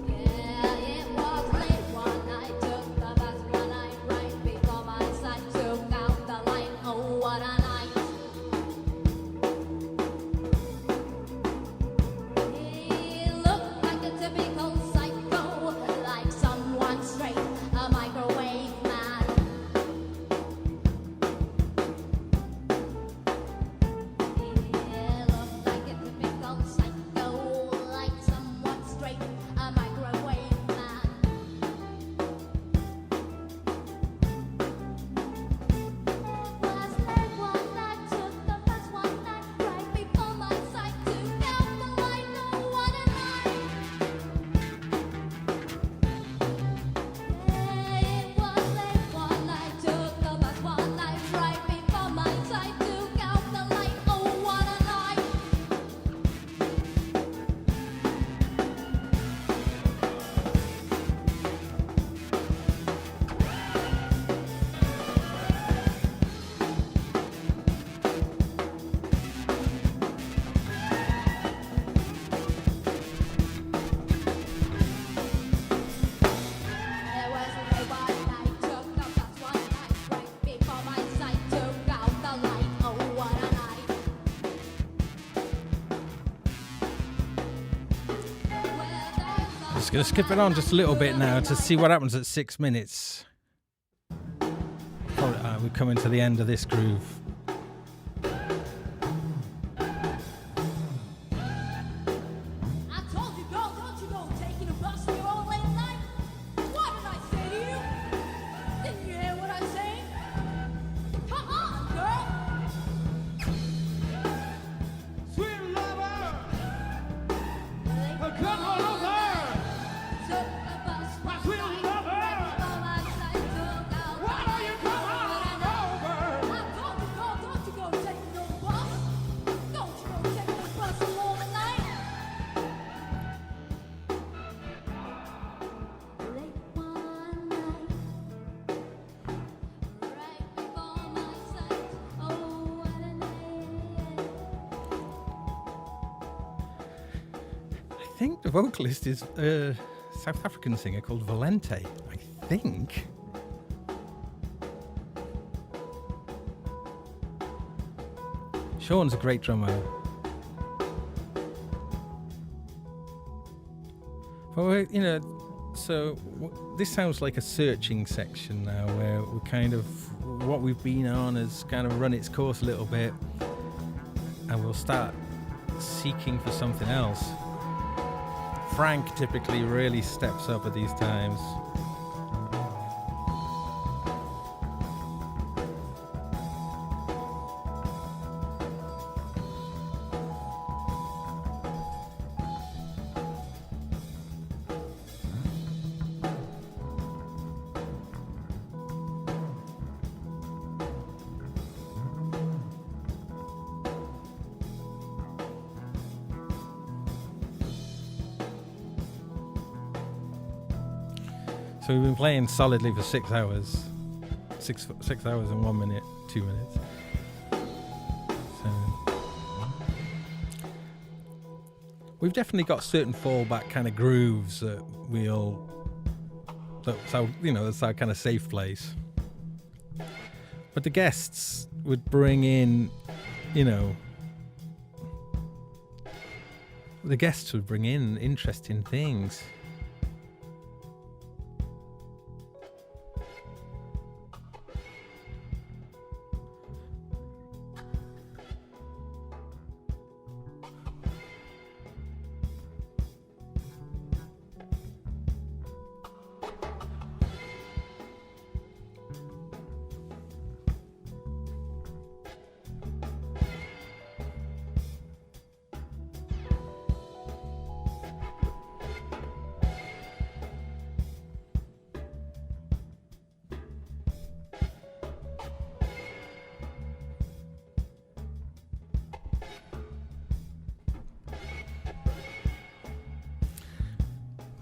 Yeah, it was late one night, took the bus one night, right before my sight, took out the light, oh what a night. He looked like a typical psycho, Just going to skip it on just a little bit now to see what happens at 6 minutes. We're coming to the end of this groove. I told you, girl, don't you go taking a bus on your own late at night. What did I say to you? Didn't you hear what I said? Come on, girl. Sweet lover, Late come on over. took the bus My one sweet night. lover, From my side, took out why don't you come on over? I told you, girl, don't you go taking no bus. Don't you go taking no bus alone at night. Late one night, right before my sight. Oh, what a night. I think the vocalist is a South African singer called Valente. I think. Sean's a great drummer. But this sounds like a searching section now, where we kind of what we've been on has kind of run its course a little bit, and we'll start seeking for something else. Frank typically really steps up at these times. So we've been playing solidly for 6 hours. 6 hours and 1 minute, 2 minutes. So we've definitely got certain fallback kind of grooves that that's our kind of safe place. But the guests would bring in, interesting things.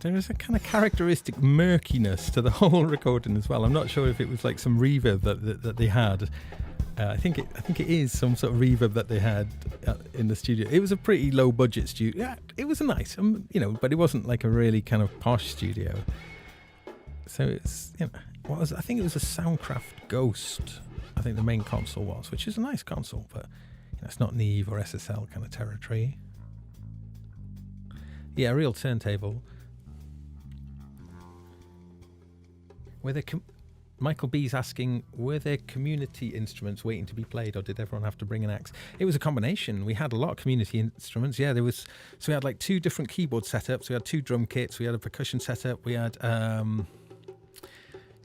There is a kind of characteristic murkiness to the whole recording as well. I'm not sure if it was like some reverb that they had. I think it is some sort of reverb that they had in the studio. It was a pretty low budget studio. Yeah, it was a nice, but it wasn't like a really kind of posh studio. So it's, I think it was a Soundcraft Ghost. I think the main console was, which is a nice console, but it's not Neve or SSL kind of territory. Yeah, a real turntable. Michael B's asking, were there community instruments waiting to be played, or did everyone have to bring an axe? It was a combination. We had a lot of community instruments. Yeah, so we had like 2 different keyboard setups. We had 2 drum kits. We had a percussion setup. We had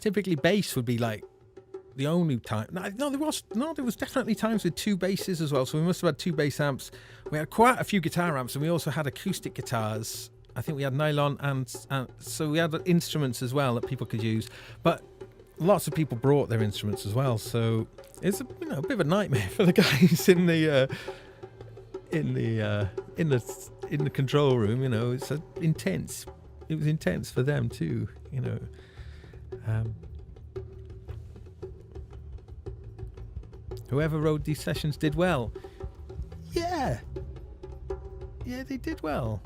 typically bass would be like the only time. There was definitely times with 2 basses as well. So we must have had 2 bass amps. We had quite a few guitar amps, and we also had acoustic guitars. I think we had nylon, and so we had instruments as well that people could use. But lots of people brought their instruments as well, so it's a bit of a nightmare for the guys in the control room. It's intense. It was intense for them too. Whoever rode these sessions did well. Yeah, they did well.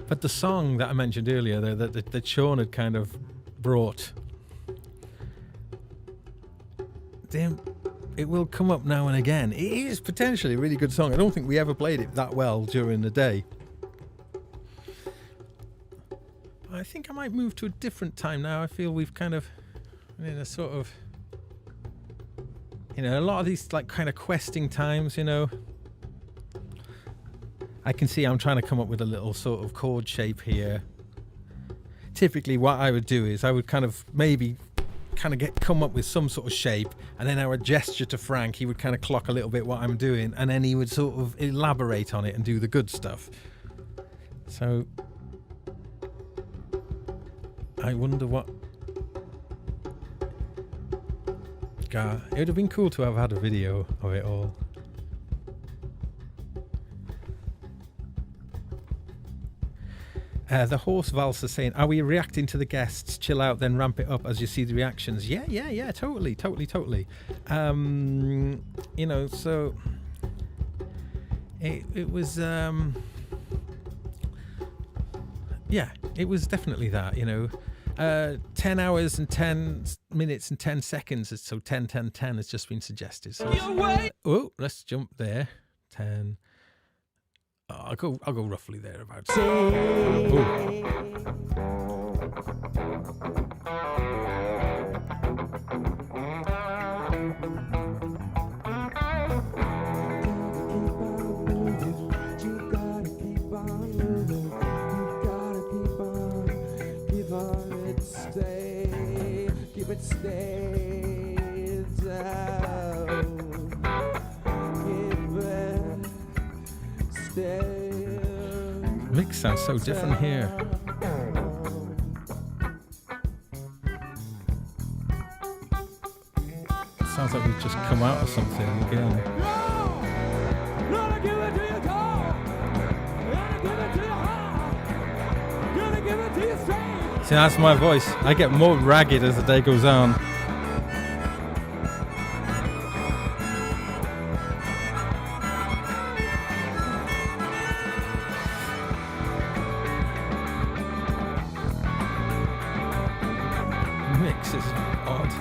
But had the song that I mentioned earlier that Sean had kind of brought. Damn, it will come up now and again. It is potentially a really good song. I don't think we ever played it that well during the day. But I think I might move to a different time now. I feel we've kind of in a sort of, you know, a lot of these like kind of questing times, you know. I can see I'm trying to come up with a little sort of chord shape here. Typically what I would do is I would kind of maybe kind of come up with some sort of shape, and then I would gesture to Frank. He would kind of clock a little bit what I'm doing, and then he would sort of elaborate on it and do the good stuff. So I wonder what... God, it would have been cool to have had a video of it all. The horse valser saying, are we reacting to the guests? Chill out, then ramp it up as you see the reactions. Yeah, totally. You know, so it was yeah, it was definitely that, you know. 10 hours and 10 minutes and 10 seconds, so 10 has just been suggested. So let's jump there. 10. I'll go roughly there about. Keep it stay down. Keep it stay. Mix sounds so different here. Sounds like we've just come out of something again. Gonna give it to you cold. Gonna give it to you hot. Gonna give it to you straight. See, that's my voice. I get more ragged as the day goes on. Mix is odd.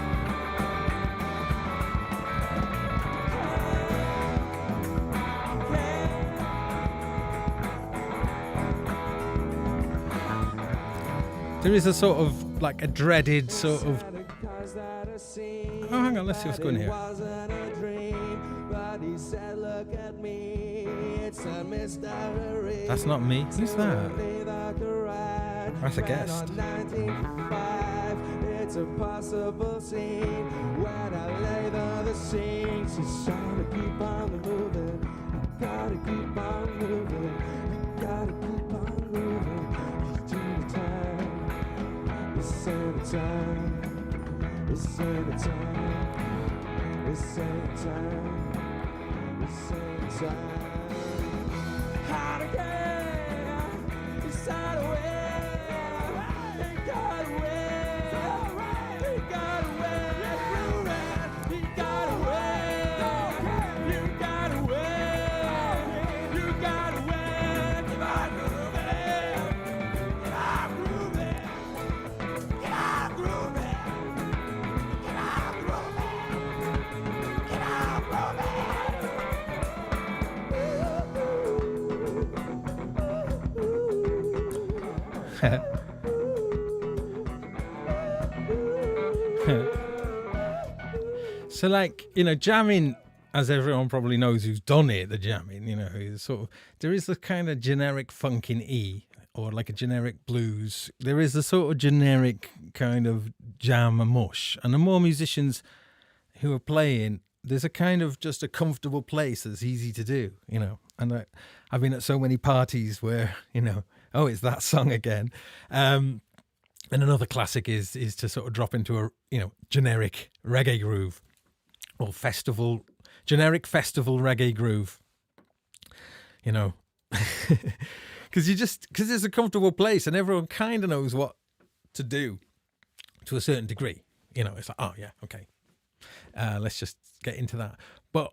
There is a sort of like a dreaded sort of. Oh, hang on, let's see what's going here. That's not me. Who's that? That's a guest. It's a possible scene when I lay the scene. She's trying to keep on moving. You gotta keep on moving. You gotta keep on moving. It's the time. It's the time. It's the time. It's the time. It's the time. How to get inside away. You got away. So, like, you know, jamming, as everyone probably knows who's done it, the jamming, you know, is sort of, there is the kind of generic funk in E, or like a generic blues. There is a sort of generic kind of jam and mush. And the more musicians who are playing, there's a kind of just a comfortable place that's easy to do, you know. And I've been at so many parties where, you know, oh, it's that song again. And another classic is to sort of drop into a, you know, generic reggae groove or generic festival reggae groove, you know, because it's a comfortable place and everyone kind of knows what to do to a certain degree. You know, it's like, oh yeah, okay, let's just get into that. But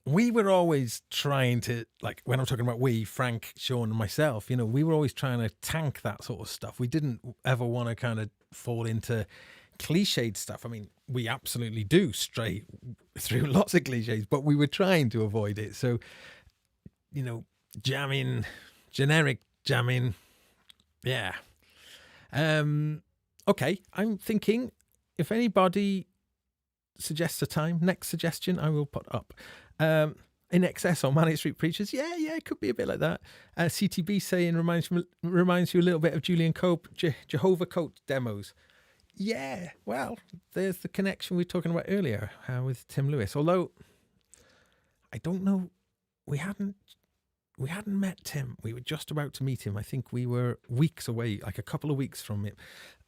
we were always trying to, like, when I'm talking about we, Frank, Sean, and myself, we were always trying to tank that sort of stuff. We didn't ever want to kind of fall into cliched stuff. I mean, we absolutely do stray through lots of cliches, but we were trying to avoid it. So, jamming, generic jamming. Yeah. Okay, I'm thinking if anybody suggests a time, next suggestion I will put up. In excess on Manic Street Preachers. Yeah, it could be a bit like that. CTB saying reminds you a little bit of Julian Cope, Jehovah Coat demos. Yeah, well, there's the connection we were talking about earlier with Tim Lewis. Although I don't know, we hadn't met Tim. We were just about to meet him. I think we were weeks away, like a couple of weeks from him.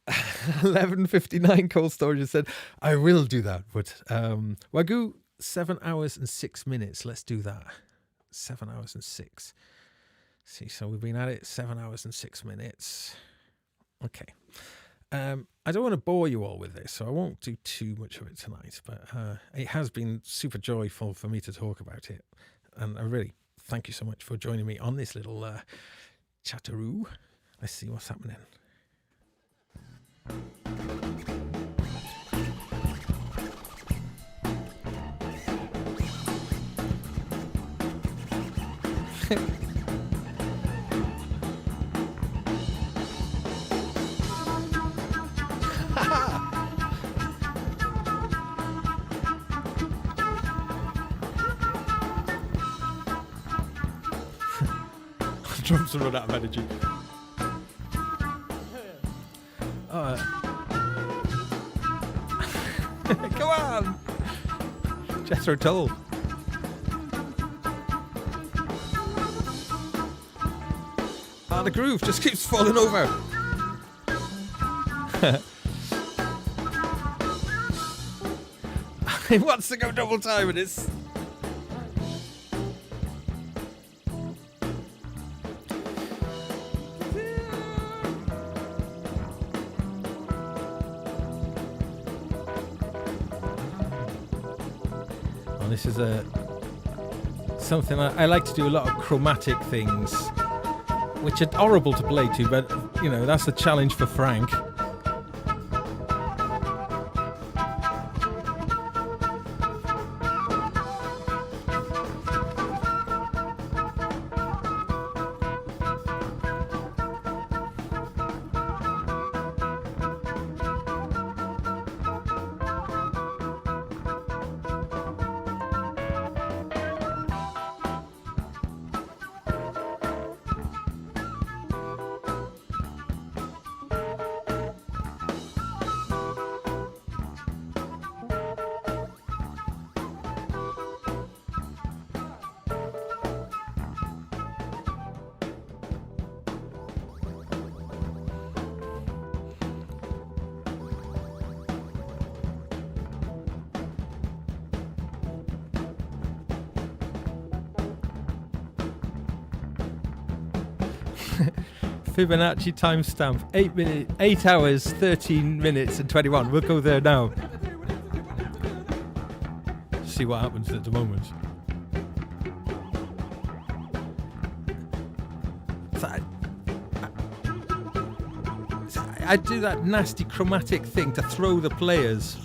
11:59 Cold Storage has said, I will do that. But Wagyu, 7 hours and 6 minutes. Let's do that. 7 hours and 6. See, so we've been at it 7 hours and 6 minutes. Okay. I don't want to bore you all with this, so I won't do too much of it tonight. But it has been super joyful for me to talk about it. And I really thank you so much for joining me on this little chatteroo. Let's see what's happening. Drums run out of energy. Come on, Jethro Tull. The groove just keeps falling over. He wants to go double time and it's... Well, this is something I like to do a lot of chromatic things, which are horrible to play to, but, that's the challenge for Frank. Fibonacci timestamp 8 hours 13 minutes and 21. We'll go there now. See what happens at the moment. I do that nasty chromatic thing to throw the players.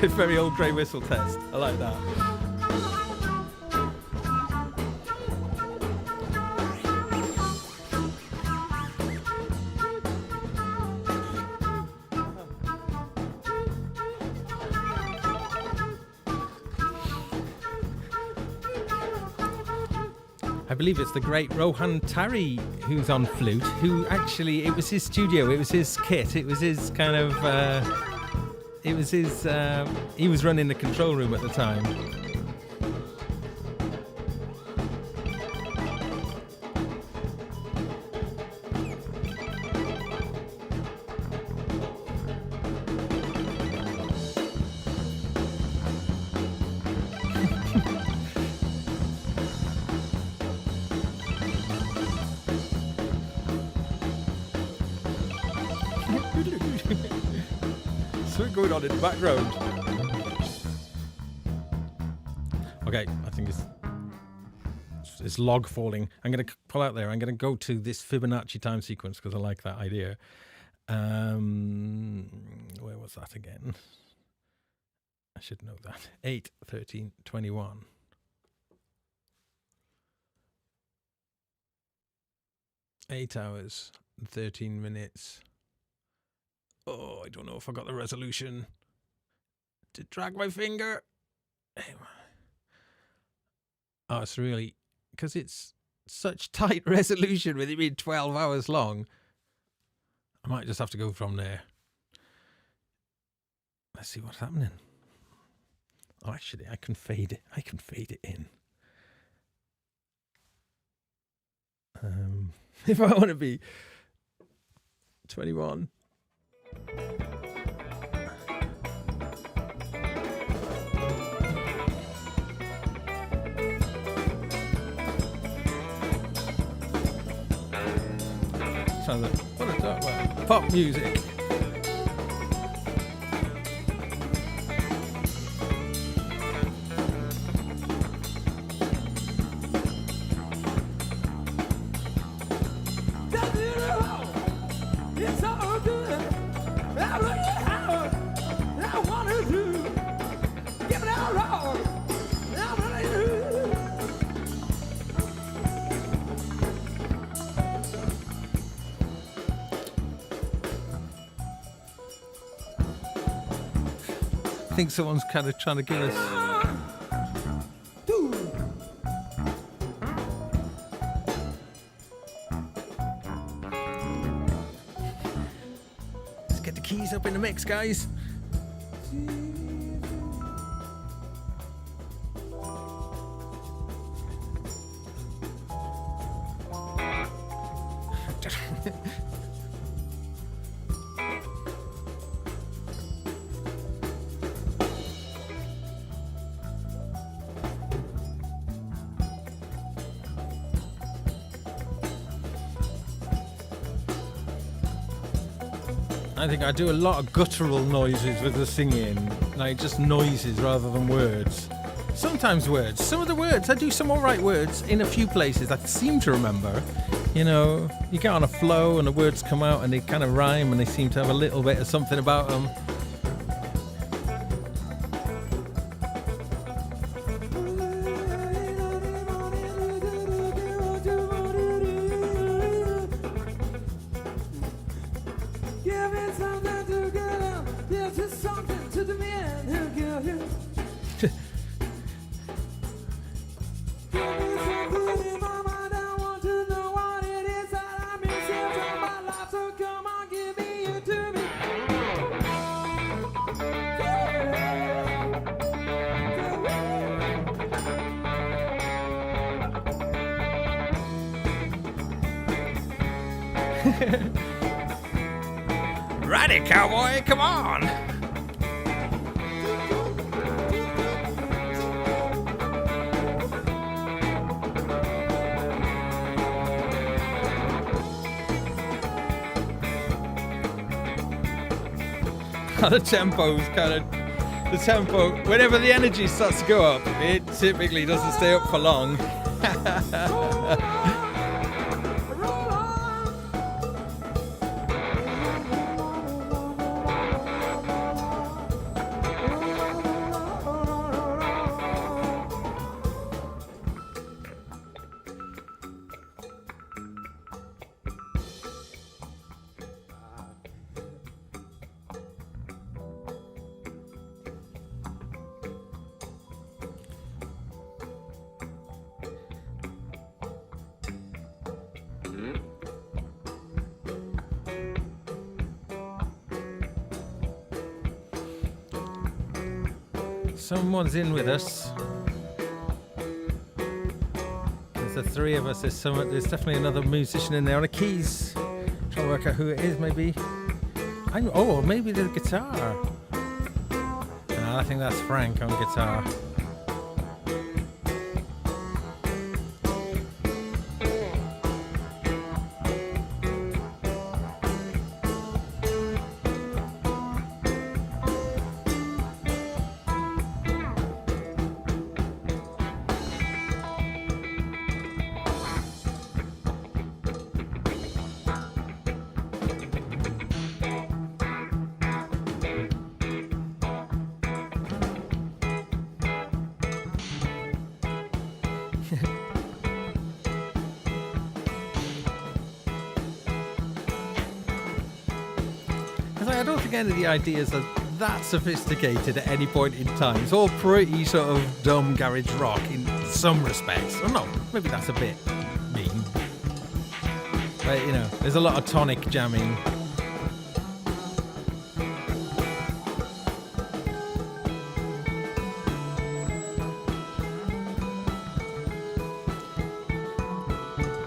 Very old grey whistle test. I like that. I believe it's the great Rohan Tari who's on flute, who actually, it was his studio, it was his kit, it was his kind of, he was running the control room at the time. Something going on in the background. Okay, I think it's log falling. I'm going to pull out there. I'm going to go to this Fibonacci time sequence because I like that idea. Where was that again? I should know that. 8, 13, 21. Eight hours, 13 minutes. Oh, I don't know if I got the resolution to drag my finger. Oh, it's really, because it's such tight resolution with it being 12 hours long. I might just have to go from there. Let's see what's happening. Oh, actually, I can fade it. I can fade it in. If I want to be 21. Sounds like, what is that? Well, pop music. I think someone's kind of trying to give us. Let's get the keys up in the mix, guys. I think I do a lot of guttural noises with the singing, like just noises rather than words. Sometimes words. Some of the words, I do some alright words in a few places I seem to remember. You know, you get on a flow and the words come out and they kind of rhyme and they seem to have a little bit of something about them. Righty, cowboy, come on! The tempo's kind of, the tempo, whenever the energy starts to go up, it typically doesn't stay up for long. Someone's in with us. There's the three of us. There's definitely another musician in there on the keys. Trying to work out who it is, maybe. Maybe the guitar. No, I think that's Frank on guitar. I don't think any of the ideas are that sophisticated at any point in time. It's all pretty sort of dumb garage rock in some respects. Oh no, maybe that's a bit mean. But you know, there's a lot of tonic jamming.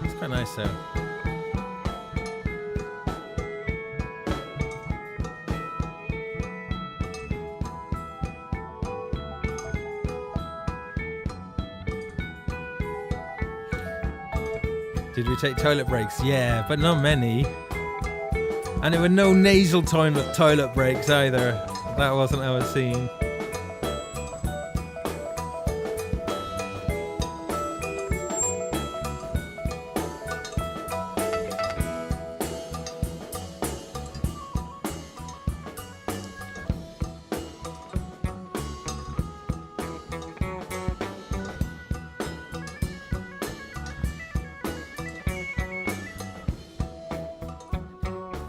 It's quite nice though. Did we take toilet breaks? Yeah, but not many. And there were no nasal toilet breaks either. That wasn't our scene.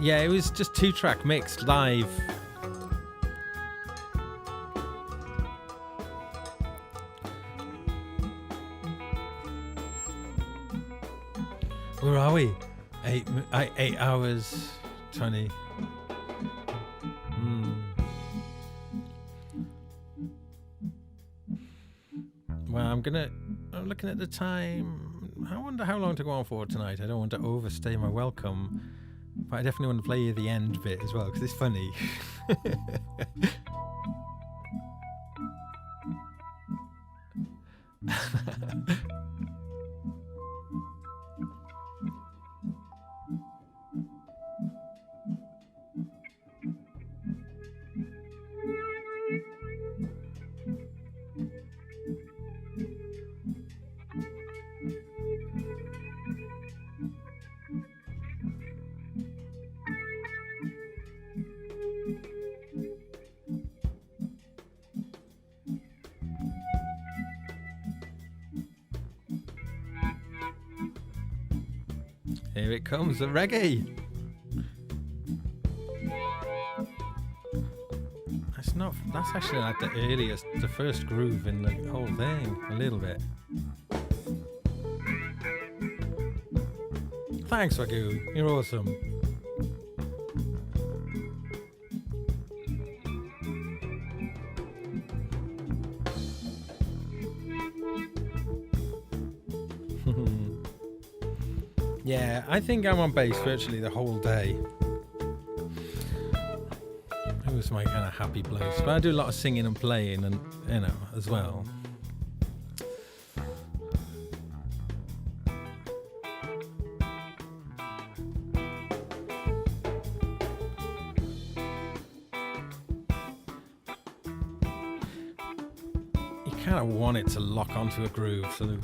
Yeah, it was just 2-track mixed live. Where are we? 8 hours 20. Well, I'm looking at the time. I wonder how long to go on for tonight. I don't want to overstay my welcome. But I definitely want to play you the end bit as well, because it's funny. Here it comes, the reggae. That's actually like the first groove in the whole thing, a little bit. Thanks, Wagyu, you're awesome. Yeah, I think I'm on bass virtually the whole day. It was my kind of happy place. But I do a lot of singing and playing and, you know, as well. You kind of want it to lock onto a groove, so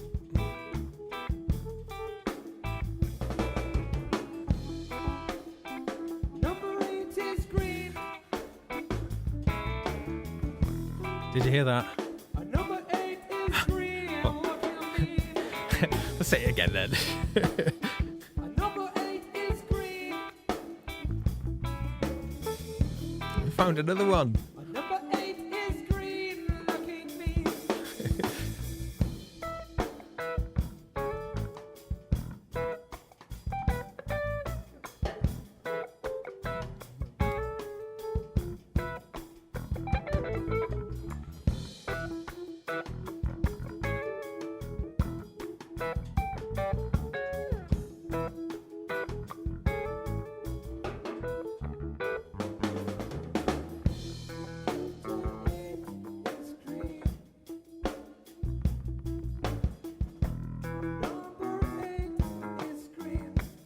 did you hear that? Number 8 is green. Let's say it again then. Number 8 is green. We found another one. Number 8 is green. Looking mean.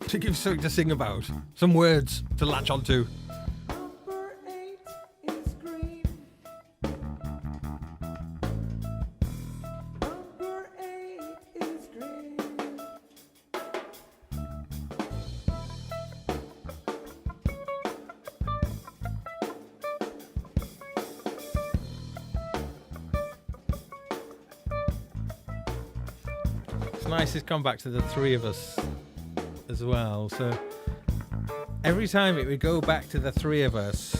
To give something to sing about. Some words to latch onto. Number 8 is green. Number 8 is green. It's nice it's come back to the three of us as well. So every time it would go back to the three of us,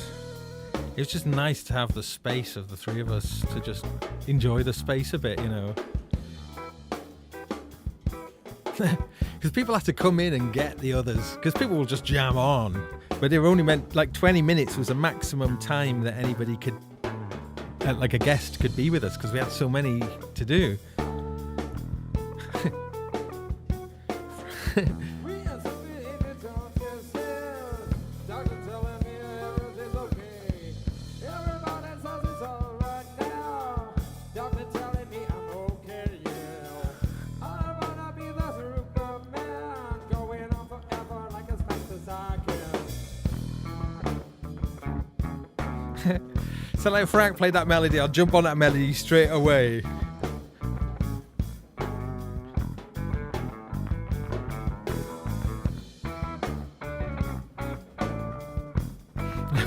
it was just nice to have the space of the three of us to just enjoy the space a bit, you know. Because people have to come in and get the others, because people will just jam on. But they were only meant, like 20 minutes was the maximum time that anybody could, like a guest could be with us, because we had so many to do. We are so in the darkness. Doctor telling me everything's okay. Everybody says it's alright now. Doctor telling me I'm okay, yeah. I wanna be the Superman, going on forever like as fast as I can. So like Frank played that melody, I'll jump on that melody straight away.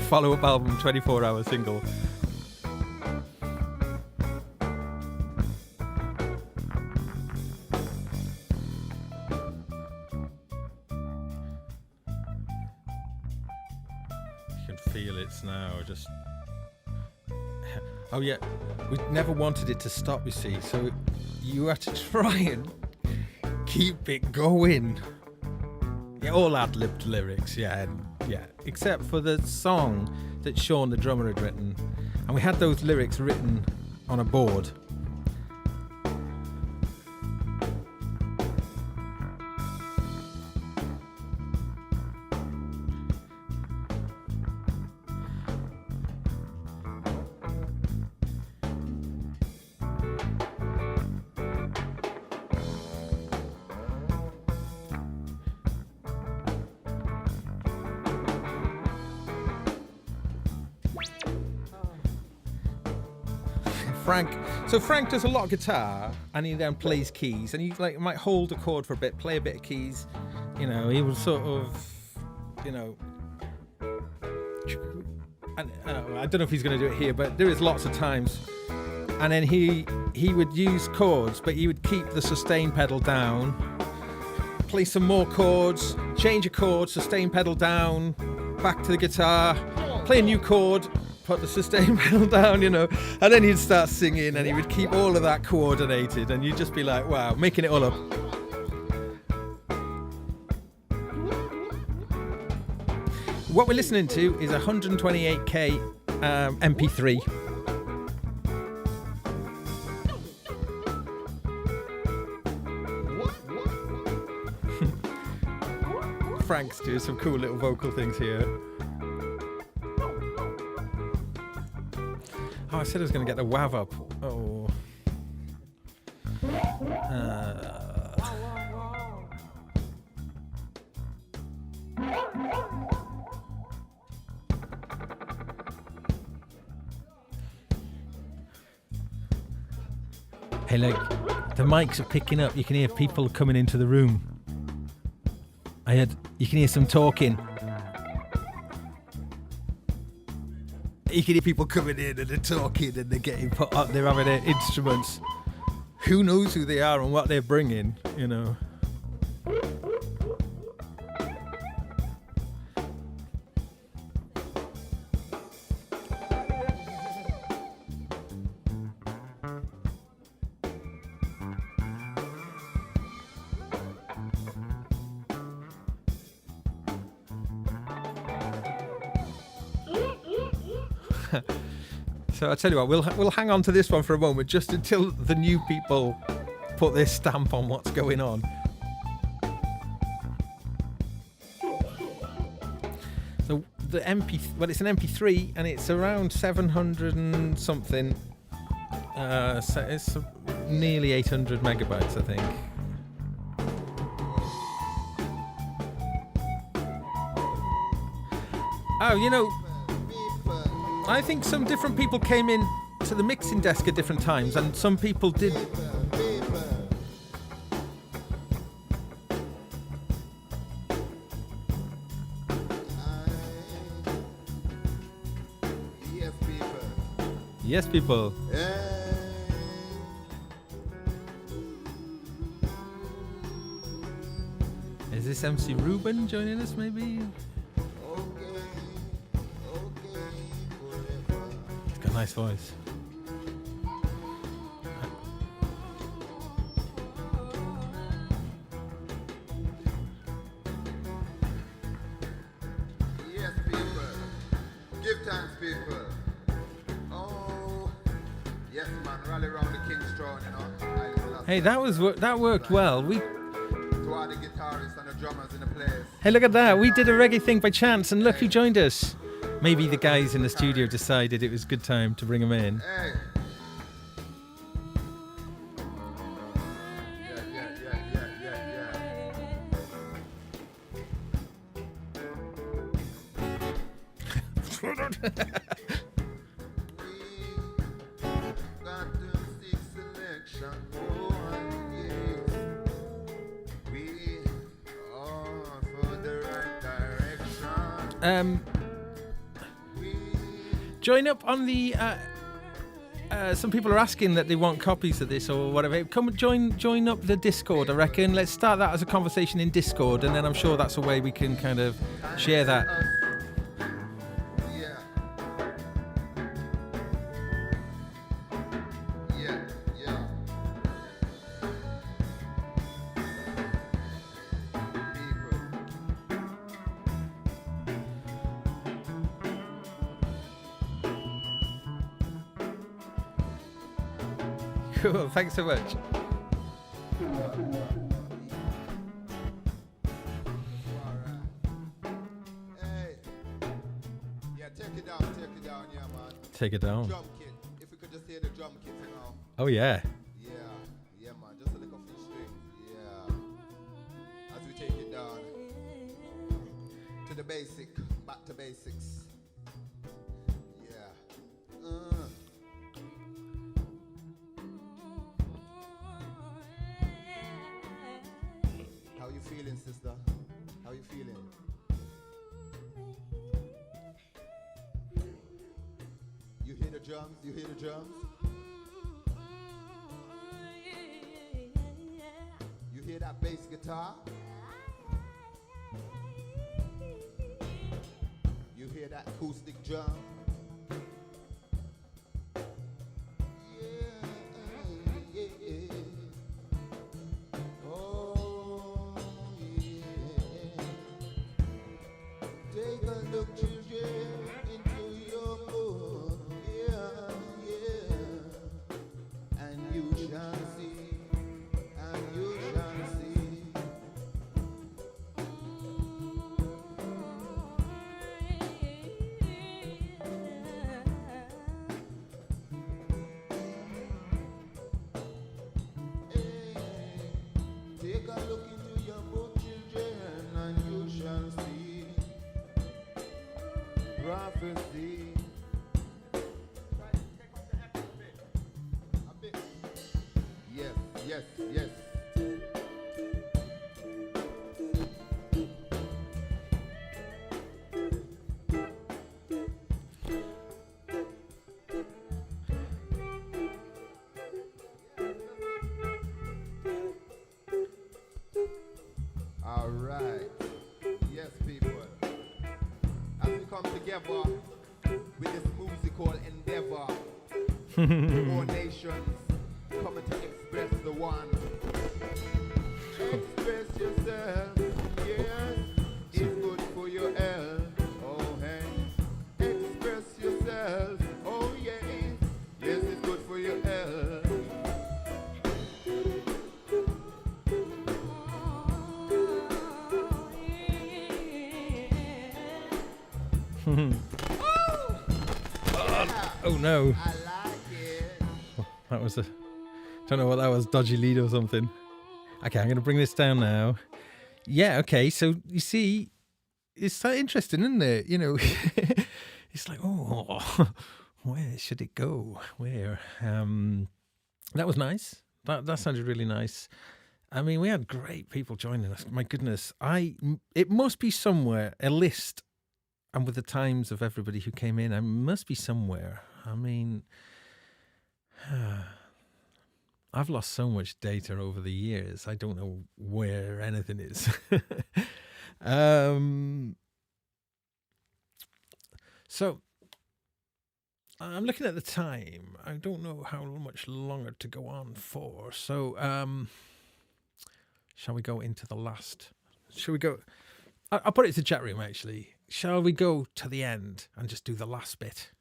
Follow-up album, 24-hour single. You can feel it now, just... Oh yeah, we never wanted it to stop, you see, so you had to try and keep it going. Yeah, all ad-libbed lyrics, yeah, except for the song that Sean, the drummer, had written. And we had those lyrics written on a board. Frank does a lot of guitar, and he then plays keys, and he like might hold a chord for a bit, play a bit of keys, you know. He will sort of, you know, and I don't know if he's going to do it here, but there is lots of times, and then he would use chords, but he would keep the sustain pedal down, play some more chords, change a chord, sustain pedal down, back to the guitar, play a new chord, put the sustain pedal down, you know, and then he'd start singing, and he would keep all of that coordinated, and you'd just be like, wow, making it all up. What we're listening to is a 128k MP3. Frank's doing some cool little vocal things here. Oh, I said I was going to get the WAV up. Oh. Hey, look, the mics are picking up. You can hear people coming into the room. You can hear some talking. You can hear people coming in and they're talking and they're getting put up, they're having their instruments. Who knows who they are and what they're bringing, you know. So I tell you what, we'll hang on to this one for a moment, just until the new people put their stamp on what's going on. So the it's an MP3 and it's around 700 and something. So it's nearly 800 megabytes, I think. Oh, you know, People. I think some different people came in to the mixing desk at different times, and some people did. People. Yes, people. Yes, people. Hey. Is this MC Ruben joining us, maybe? Okay. Forever. He's got a nice voice. Yes, people. Give thanks, people. Oh, yes, man. Rally around the King's throne, you know. Hey, that worked well. We To all the guitarists and the drummers in the place. Hey, look at that. We did a reggae thing by chance, and look who joined us. Maybe the guys in the studio decided it was a good time to bring him in. Hey. Got to seek selection. Oh, yes. We are for the right direction. Join up on the. Some people are asking that they want copies of this or whatever. Come join up the Discord, I reckon. Let's start that as a conversation in Discord, and then I'm sure that's a way we can kind of share that. Yeah. Yeah, yeah. People. Cool, thanks so much. Hey. Yeah, take it down, yeah, man. Take it down. Drum kit. If we could just hear the drum kit, you know. Oh, yeah. Yeah, man. Just a little few strings. Yeah. As we take it down to the basic, back to basics. Yeah. How you feeling, sister? How you feeling? You hear the drums? You hear the drums? You hear that bass guitar? You hear that acoustic drum? Yeah, yeah. Oh, yeah. Take a look, children, into your book. Yeah, yeah. And you shall see, and you shall see. Hey, take a look into your book, children, and you shall see prophecy. Yes, yes, yes. All right. Yes, people. As we come together with this musical endeavor, all nations coming to express the one. Express yourself, yes, it's good for your health. Oh, hey. Express yourself, oh, yeah, yes, it's good for your health. Oh no. I like it. That was a. Don't know what that was. Dodgy lead or something. Okay, I'm going to bring this down now. Yeah, okay. So you see, it's so interesting, isn't it? You know, it's like, oh, where should it go? Where? That was nice. That sounded really nice. I mean, we had great people joining us. My goodness, it must be somewhere, a list, and with the times of everybody who came in, I must be somewhere. I mean, I've lost so much data over the years. I don't know where anything is. So I'm looking at the time. I don't know how much longer to go on for. So shall we go into the last? Shall we go? I'll put it to chat room, actually. Shall we go to the end and just do the last bit?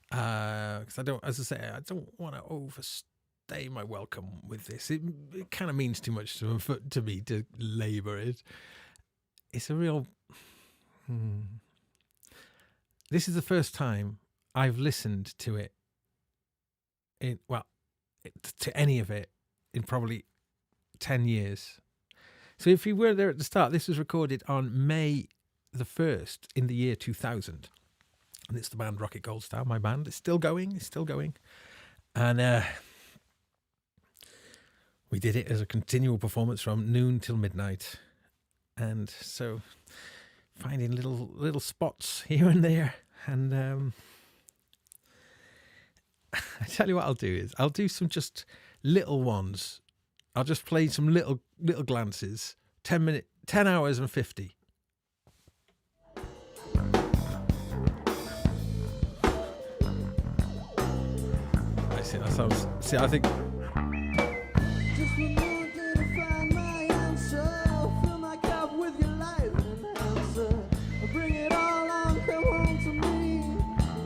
Because I don't, as I say, I don't want to overstay my welcome with this. It kind of means too much to me to labour it. It's a real... This is the first time I've listened to it to any of it in probably 10 years. So if you were there at the start, this was recorded on May the 1st in the year 2000. And it's the band Rocketgoldstar, my band. It's still going. And we did it as a continual performance from noon till midnight. And so finding little spots here and there. And I tell you what I'll do is I'll do some just little ones. I'll just play some little glances. 10 hours and 50. I see. That sounds. See, I think. Just one more day to find my answer. Fill my cup with your light and answer. Bring it all on, come home to me.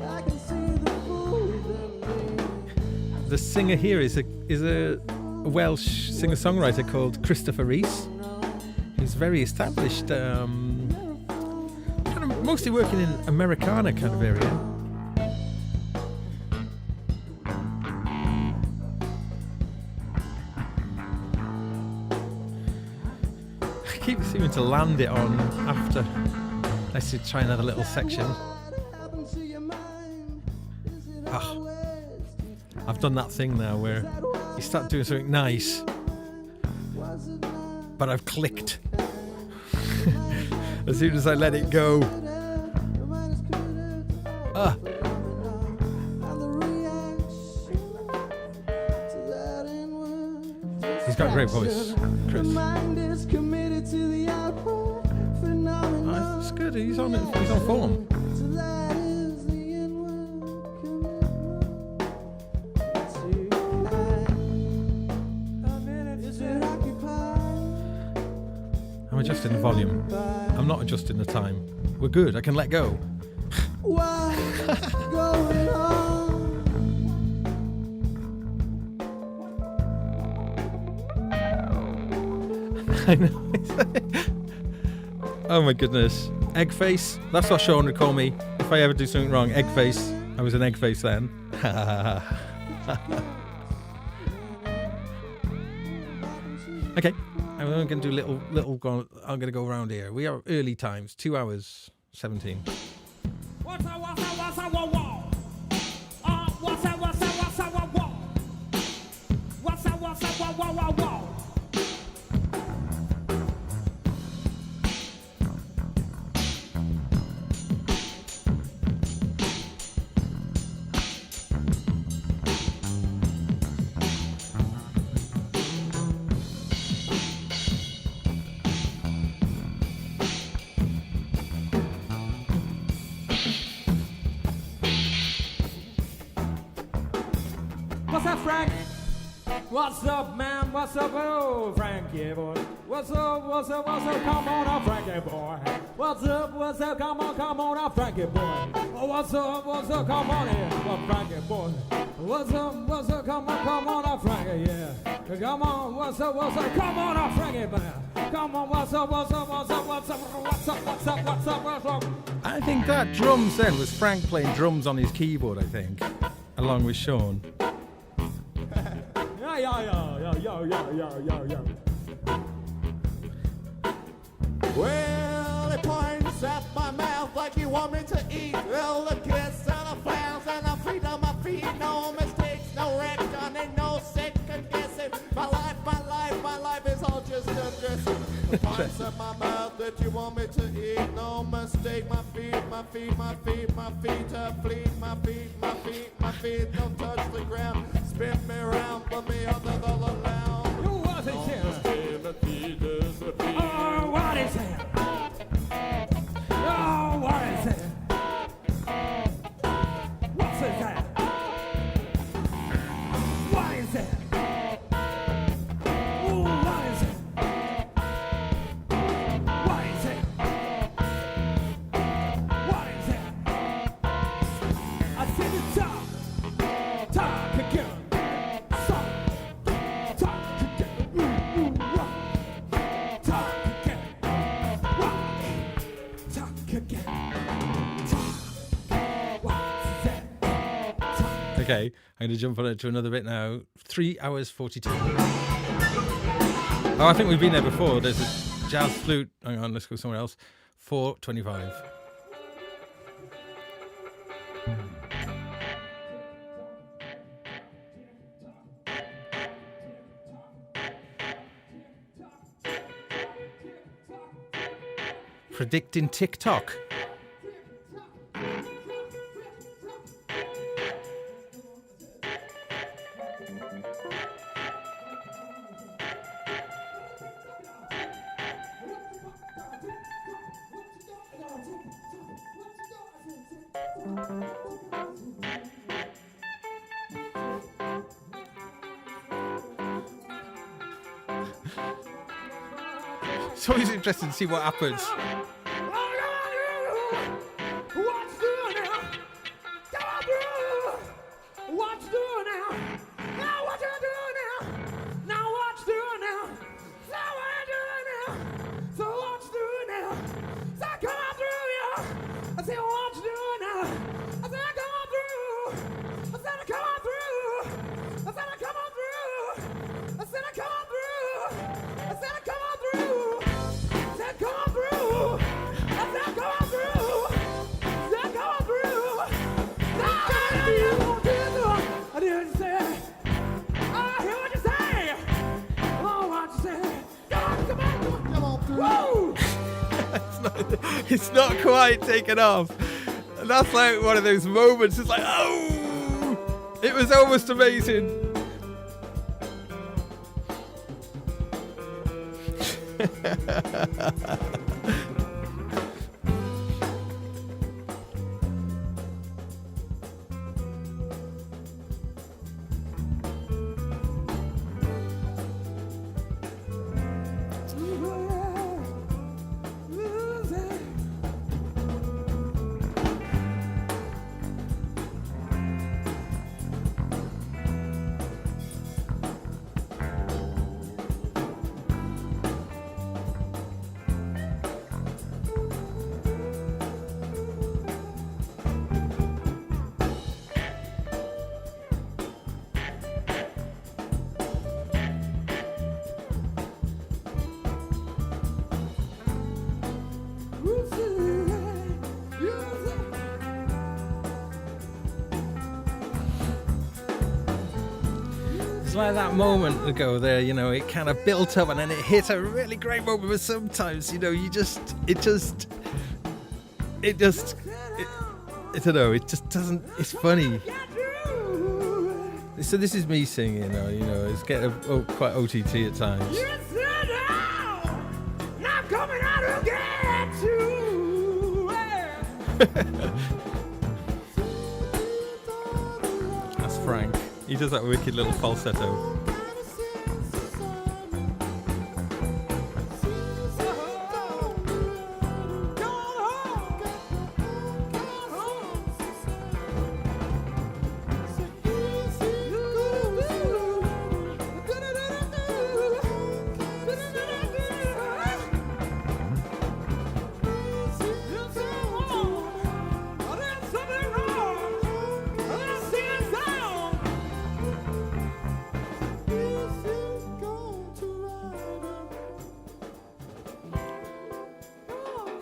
I can see the fool within me. The singer here is a Welsh singer-songwriter called Christopher Rees, who's very established, kind of mostly working in Americana kind of area. I keep seeming to land it on after. Let's try another little section. I've done that thing now where you start doing something nice, but I've clicked as soon as I let it go. He's got a great voice, Chris. It's good. He's on form. I'm adjusting the volume. I'm not adjusting the time. We're good. I can let go. What's going on? I know. Oh my goodness. Egg face. That's what Sean would call me. If I ever do something wrong, egg face. I was an egg face then. Okay. I'm going to do little. I'm going to go around here. We are early times. 2 hours 17. What's up, whoa, whoa? What's up, whoa, whoa? What's up, whoa? What's up, Frank? What's up, man? What's up, oh, Frankie boy? What's up? Come on up, Frankie boy. What's up? Come on up, Frankie boy. Oh, what's up? Come on here, Frankie boy. What's up? Come on up, Frankie, yeah. Come on, what's up? Come on up, Frankie, man. Come on, what's up? I think that drums then was Frank playing drums on his keyboard, I think, along with Sean. Yeah. Well, it points to eat. Well, the kiss and the flowers and the feet on my feet. No mistakes, no reckoning, no second guessing. My life is all just a dressing. The parts of my mouth that you want me to eat. No mistake, my feet to fleet. My feet don't touch the ground. Spin me around, put me under the lounge. Who was it, Sarah? Oh, what is it? Oh, what is it? What's it that? What is it? Oh, what is it? What is it? What is it? I said the talk again. Talk again. Talk again. Talk again. What's that? Okay, I'm going to jump on it to another bit now. 3 hours 42. Oh, I think we've been there before. There's a jazz flute. Hang on, let's go somewhere else. 4:25. Predicting TikTok. It's always interesting to see what happens. What's doing now? Come on through. What's doing now? Now what you doing now? Now what's doing now? So what you doing now? So what's doing now? So come on through, yo. I said what's doing now? I said come on through. I said come on through. I said come on through. I said come on through. I said come on through. I said come on through. I said come on through. I said come on through. I didn't say. I hear what you say. Oh, what you say? Come on through. Woo! It's not quite taken off. And that's like one of those moments. It's like, oh, it was almost amazing. It's like that moment ago there, you know, it kind of built up and then it hit a really great moment, but sometimes, you know, I don't know, it just doesn't, it's funny. So this is me singing, you know, it's getting quite OTT at times. Not coming out to get you. That's Frank. He does that wicked little falsetto.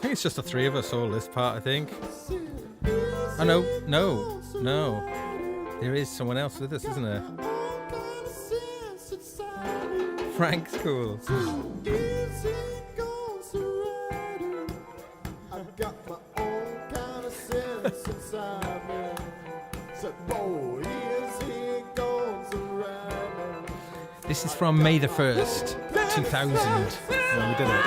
It's just the three of us all this part, I think. Oh, no. There is someone else with us, isn't there? Frank's cool. I've got my own kind of sense inside me. So, boy, easy goes around. This is from May the 1st, 2000, when we did it.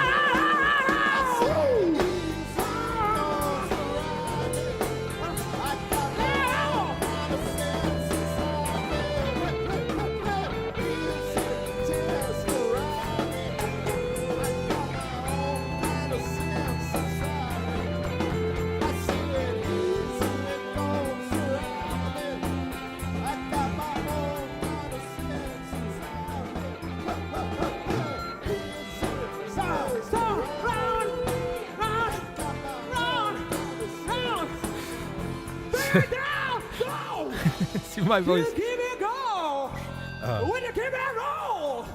See my voice. Keep it going. When you keep it roll.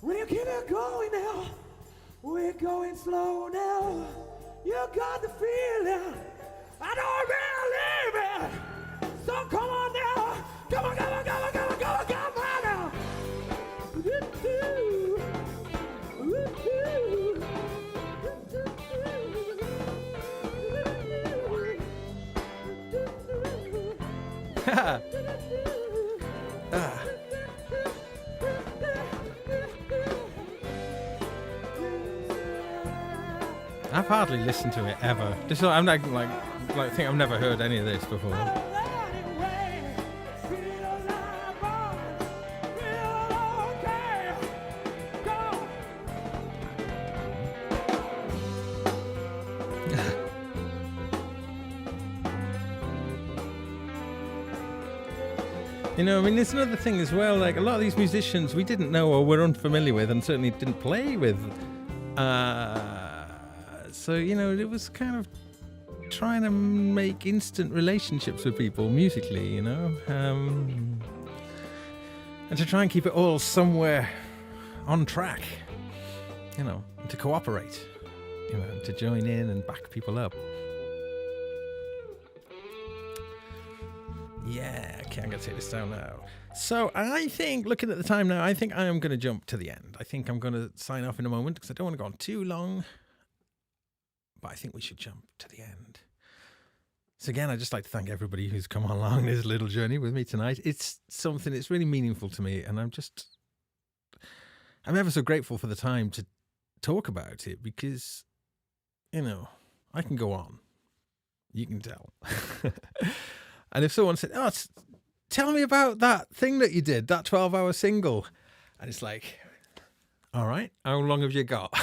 When you keep it going now. We're going slow now. You got the feeling. I don't believe it. So come on now. Come on now. I've hardly listened to it ever. I'm like I think I've never heard any of this before. You know, I mean, there's another thing as well. Like a lot of these musicians we didn't know or were unfamiliar with, and certainly didn't play with. So, you know, it was kind of trying to make instant relationships with people musically, you know, and to try and keep it all somewhere on track, you know, and to cooperate, you know, to join in and back people up. Yeah, okay, I'm going to take this down now. So I think, looking at the time now, I think I am going to jump to the end. I think I'm going to sign off in a moment because I don't want to go on too long. But I think we should jump to the end. So again, I'd just like to thank everybody who's come along this little journey with me tonight. It's something that's really meaningful to me, and I'm ever so grateful for the time to talk about it because, you know, I can go on. You can tell. And if someone said, "Oh, tell me about that thing that you did, that 12-hour single," and it's like, all right, how long have you got?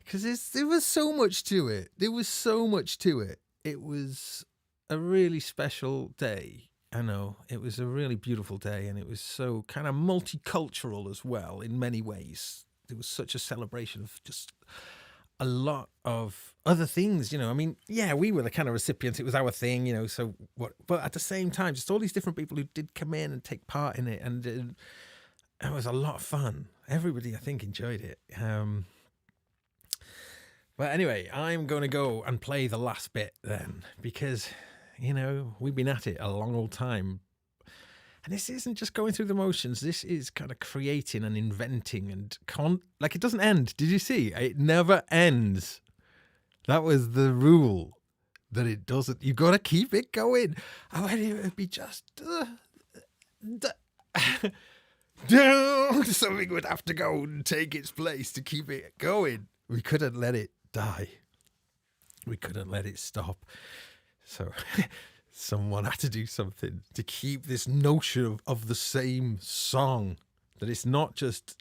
Because there was so much to it. There was so much to it. It was a really special day. I know. It was a really beautiful day, and it was so kind of multicultural as well in many ways. There was such a celebration of just a lot of other things, you know. I mean, yeah, we were the kind of recipients. It was our thing, you know. So what? But at the same time, just all these different people who did come in and take part in it, and it was a lot of fun. Everybody, I think, enjoyed it. But anyway, I'm going to go and play the last bit then, because, you know, we've been at it a long old time. And this isn't just going through the motions. This is kind of creating and inventing and like it doesn't end. Did you see? It never ends. That was the rule, that it doesn't. You've got to keep it going. Oh, and it would be just something would have to go and take its place to keep it going. We couldn't let it die. We couldn't let it stop. So someone had to do something to keep this notion of the same song, that it's not just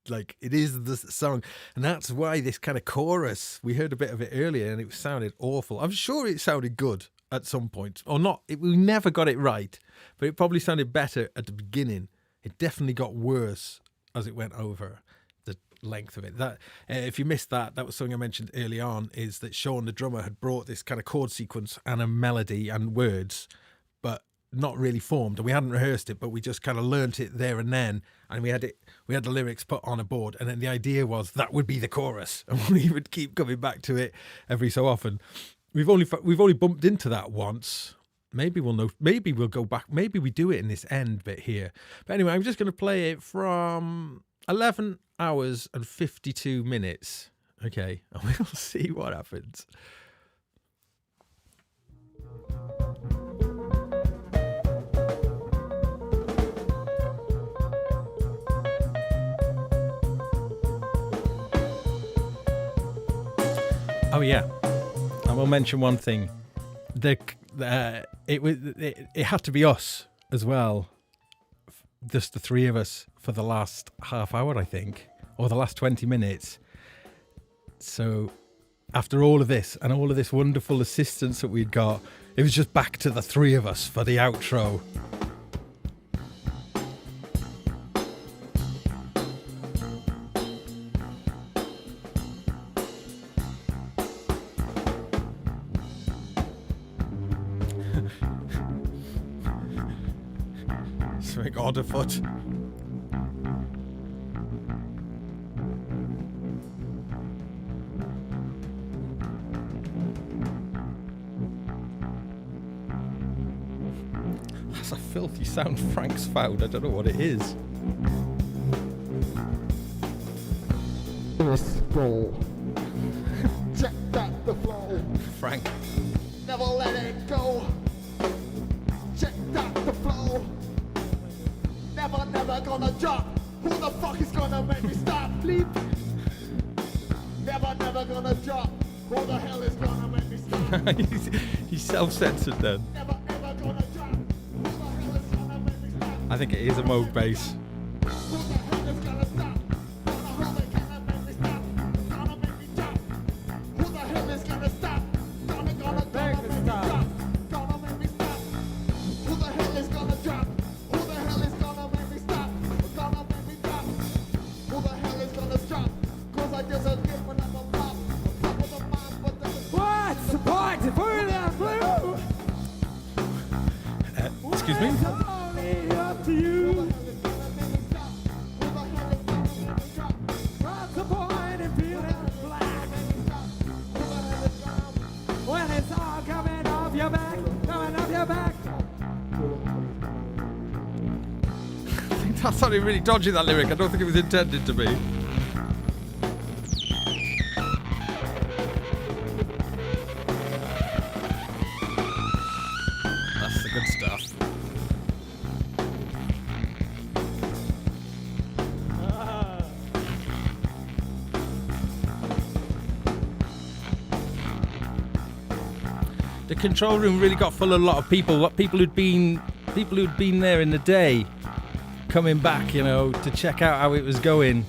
like it is the song. And that's why this kind of chorus, we heard a bit of it earlier and it sounded awful. I'm sure it sounded good at some point, or not. We never got it right, but it probably sounded better at the beginning. It definitely got worse as it went over the length of it. That if you missed that was something I mentioned early on, is that Sean, the drummer, had brought this kind of chord sequence and a melody and words, but not really formed, and we hadn't rehearsed it, but we just kind of learnt it there and then, and we had the lyrics put on a board, and then the idea was that would be the chorus, and we would keep coming back to it every so often. we've only bumped into that once. Maybe we'll know. Maybe we'll go back. Maybe we do it in this end bit here. But anyway, I'm just going to play it from 11 hours and 52 minutes. Okay, and we'll see what happens. Oh yeah, I will mention one thing. It had to be us as well, just the three of us for the last half hour, I think, or the last 20 minutes. So after all of this and all of this wonderful assistance that we'd got, it was just back to the three of us for the outro. Something odd afoot. That's a filthy sound Frank's found. I don't know what it is. Let's go. Check that the flow. Frank. Never let it go. Check that the flow. Never gonna drop. Who the fuck is gonna make me stop? Bleep. Never gonna drop. Who the hell is gonna make me stop? He's self-censored then. Never gonna drop. Who the hell is gonna make me stop? I think it is a Moog bass. Who the hell is gonna stop? Who the hell make me stop? Gonna make me drop. Who the hell is gonna stop? Gonna make me stop. Gonna make me stop. Who the hell is gonna drop? Who the hell is gonna make me stop? Gonna make me drop. Who the hell is gonna stop? Cause I just a give when I'm a pop. Top of the mind, but that's What's the point of putting that blue? Excuse me? It's only up to you. What's the point in feeling black? When it's all coming off your back, coming off your back. I think that sounded really dodgy, that lyric. I don't think it was intended to be. That's the good stuff. The control room really got full of a lot of people. People who'd been there in the day, coming back, you know, to check out how it was going.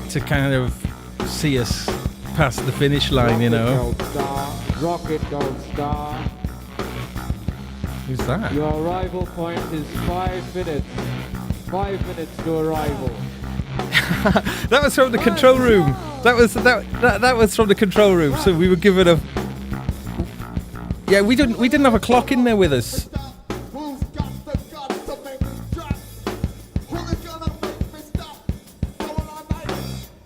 To kind of see us past the finish line, you know. Rocketgoldstar. Who's that? Your arrival point is 5 minutes. 5 minutes to arrival. That was from the control room. That was from the control room. So we were given a. Yeah, we didn't have a clock in there with us. Who's got the guts to make me drop? Who is gonna make me stop? Going all night.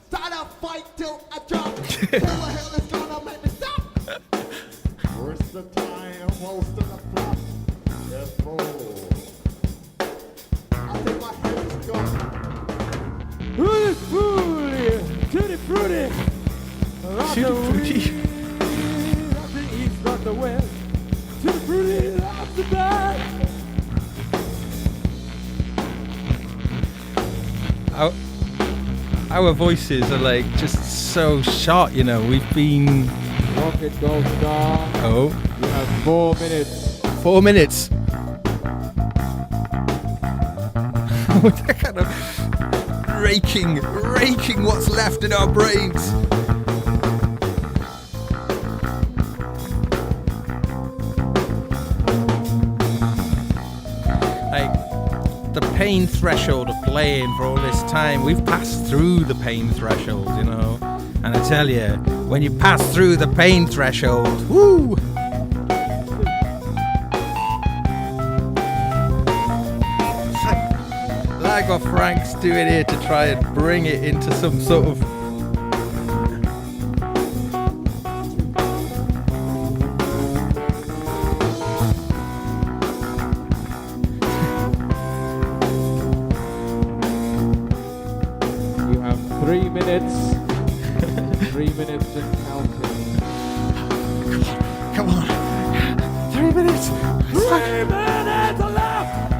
Start a fight till I drop. Who the hell is gonna make me stop? Where's the time? Most of the flop. Yes, bro. I think my head is gone. Tutti frutti, tutti frutti. Rock Tutti the frutti. east, rock the east, rock the west. Tutti frutti, rock the back. Our voices are like just so short, you know. We've been. Rocketgoldstar. Oh, You have 4 minutes. 4 minutes. They're kind of raking what's left in our brains. Like the pain threshold of playing for all this time, we've passed through the pain threshold, you know. And I tell you, when you pass through the pain threshold, woo! bag what Frank's doing here to try and bring it into some sort of... You have 3 minutes. 3 minutes and counting. Come on. 3 minutes. 3 minutes left!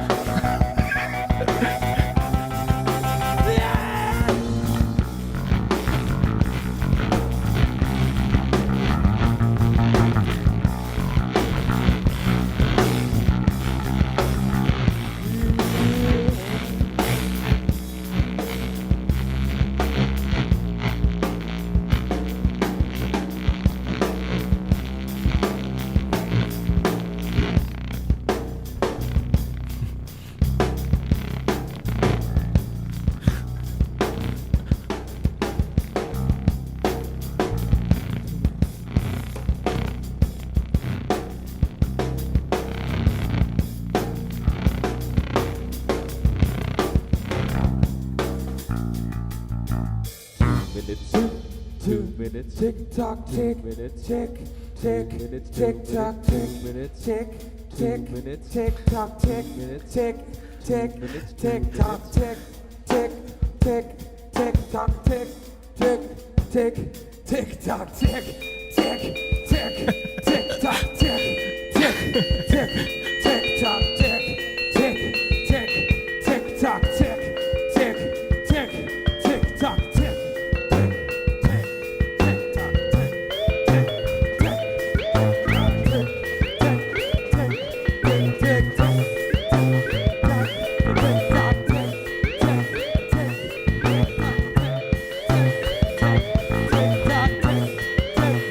minutes. Tick tock, tick, minutes. tick, tick, minutes. tick tock, tick, minutes. tick, tick, minutes. tick tock, tick, minutes. tick, tick, minutes. tick tock, tick, tick, tick, tick tock, tick, tick, tick, tick tock, tick, tick, tick, tick tock, tick, tick, tick, tick tock, tick, tick, tick, tick tock, tick, tick, tick, tick tock, tick.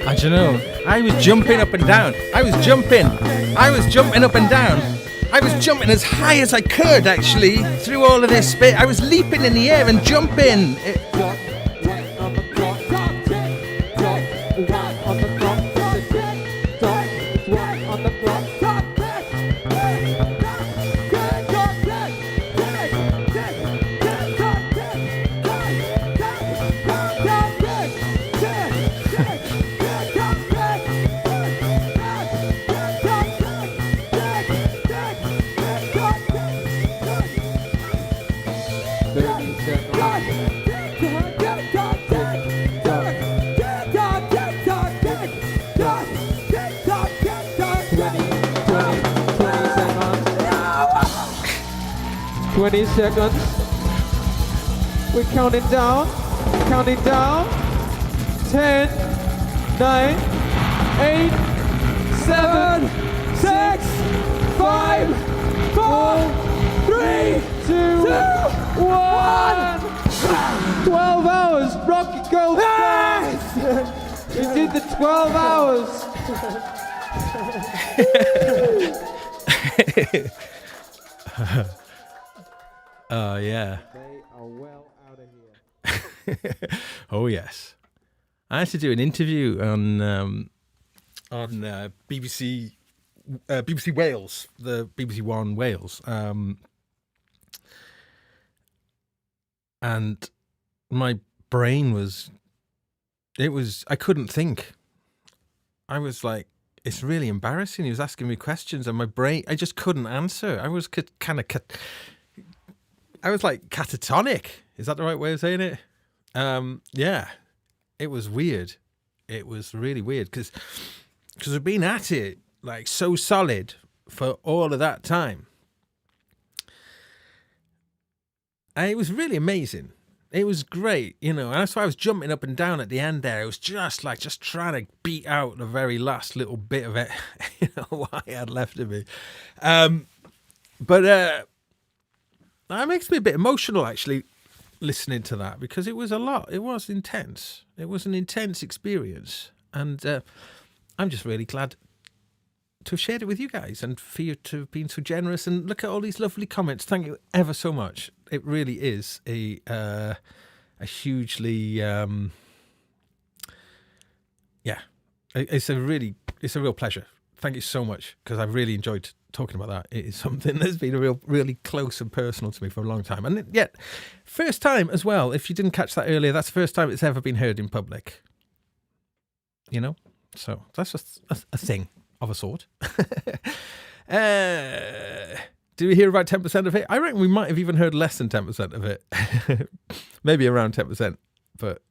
I don't know. I was jumping up and down. I was jumping up and down. I was jumping as high as I could, actually, through all of this bit. I was leaping in the air and jumping. Seconds. We're counting down. 10, 9, 8, 7, 6, 5, 4, 3, 2, 1. 12 hours. Rocketgoldstar. We did the 12 hours. Oh, yeah. They are well out of here. Oh, yes. I had to do an interview on BBC Wales, the BBC One Wales, and my brain I couldn't think. I was like, it's really embarrassing. He was asking me questions, and my brain, I just couldn't answer. I was I was like catatonic. Is that the right way of saying it? Yeah, it was weird. It was really weird because we've been at it like so solid for all of that time. And it was really amazing. It was great, and that's why I was jumping up and down at the end there. It was just trying to beat out the very last little bit of it, what I had left of me. But that makes me a bit emotional, actually, listening to that, because it was a lot. It was intense. It was an intense experience. And I'm just really glad to have shared it with you guys and for you to have been so generous. And look at all these lovely comments. Thank you ever so much. It really is a hugely, it's a real pleasure. thank you so much, because I've really enjoyed talking about that. It is something that's been really close and personal to me for a long time. And yet, first time as well, if you didn't catch that earlier, that's the first time it's ever been heard in public. You know? So that's just a thing of a sort. Did we hear about 10% of it? I reckon we might have even heard less than 10% of it. Maybe around 10%. But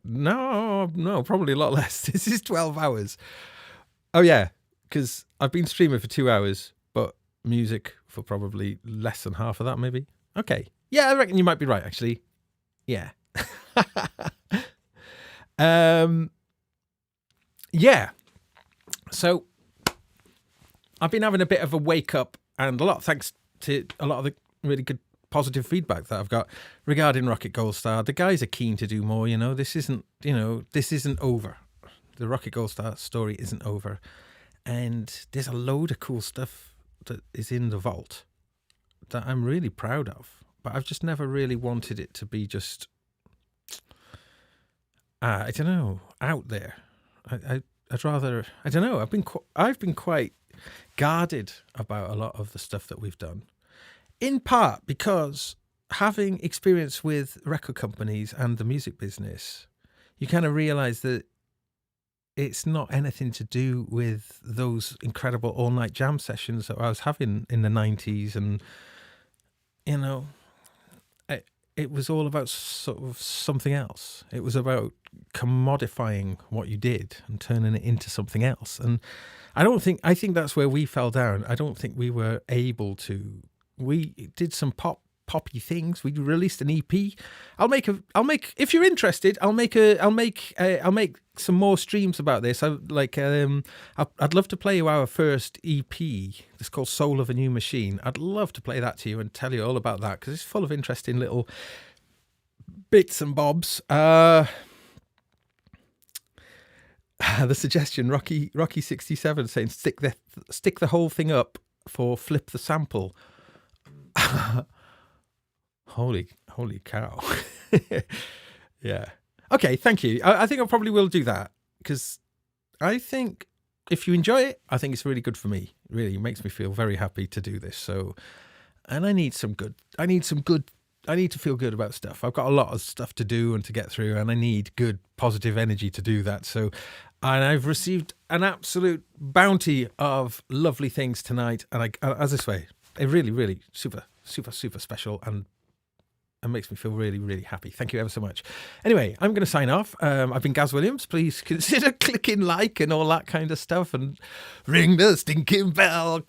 no, probably a lot less. This is 12 hours. Oh, yeah, because I've been streaming for 2 hours, but music for probably less than half of that, maybe. Okay. Yeah, I reckon you might be right, actually. Yeah. Yeah. So I've been having a bit of a wake up, and a lot thanks to a lot of the really good positive feedback that I've got regarding Rocketgoldstar. The guys are keen to do more, this isn't over. The Rocketgoldstar story isn't over. And there's a load of cool stuff that is in the vault that I'm really proud of. But I've just never really wanted it to be just, I don't know, out there. I'd rather, I don't know, I've been quite guarded about a lot of the stuff that we've done. In part because having experience with record companies and the music business, you kind of realize that it's not anything to do with those incredible all-night jam sessions that I was having in the 90s. And, it was all about sort of something else. It was about commodifying what you did and turning it into something else. And I think that's where we fell down. I don't think we were able to. We did some poppy things. We released an EP. I'll make if you're interested, I'll make some more streams about this. I'd love to play you our first EP. It's called Soul of a New Machine. I'd love to play that to you and tell you all about that, because it's full of interesting little bits and bobs. The suggestion, Rocky 67 saying stick the whole thing up for Flip the Sample. Holy cow. Yeah. Okay, thank you. I think I probably will do that, because I think if you enjoy it, I think it's really good for me. It really makes me feel very happy to do this. So, and I need to feel good about stuff. I've got a lot of stuff to do and to get through, and I need good, positive energy to do that. So, and I've received an absolute bounty of lovely things tonight. And as I say, it really, really super, super, super special, and it makes me feel really, really happy. Thank you ever so much. Anyway, I'm going to sign off. I've been Gaz Williams. Please consider clicking like and all that kind of stuff, and ring the stinking bell.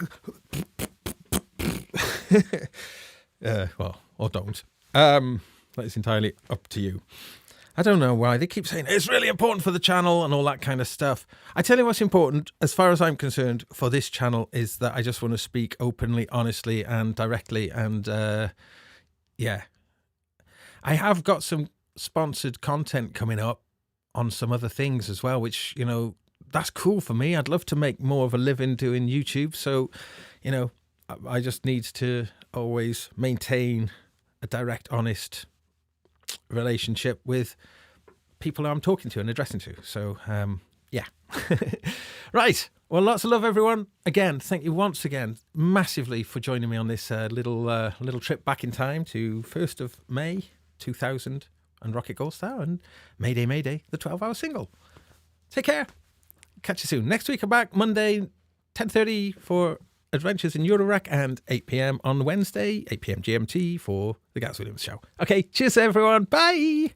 Or don't. That's entirely up to you. I don't know why they keep saying it's really important for the channel and all that kind of stuff. I tell you what's important, as far as I'm concerned, for this channel is that I just want to speak openly, honestly, and directly. And yeah, I have got some sponsored content coming up on some other things as well, which, that's cool for me. I'd love to make more of a living doing YouTube. So, I just need to always maintain a direct, honest relationship with people I'm talking to and addressing to. So, yeah. Right. Well, lots of love, everyone. Again, thank you once again massively for joining me on this little trip back in time to 1st of May 2000 and Rocketgoldstar and Mayday, Mayday, the 12-hour single. Take care. Catch you soon. Next week I'm back Monday, 10:30 for Adventures in Eurorack, and 8 p.m. on Wednesday, 8 p.m. GMT for the Gaz Williams Show. Okay, cheers everyone. Bye.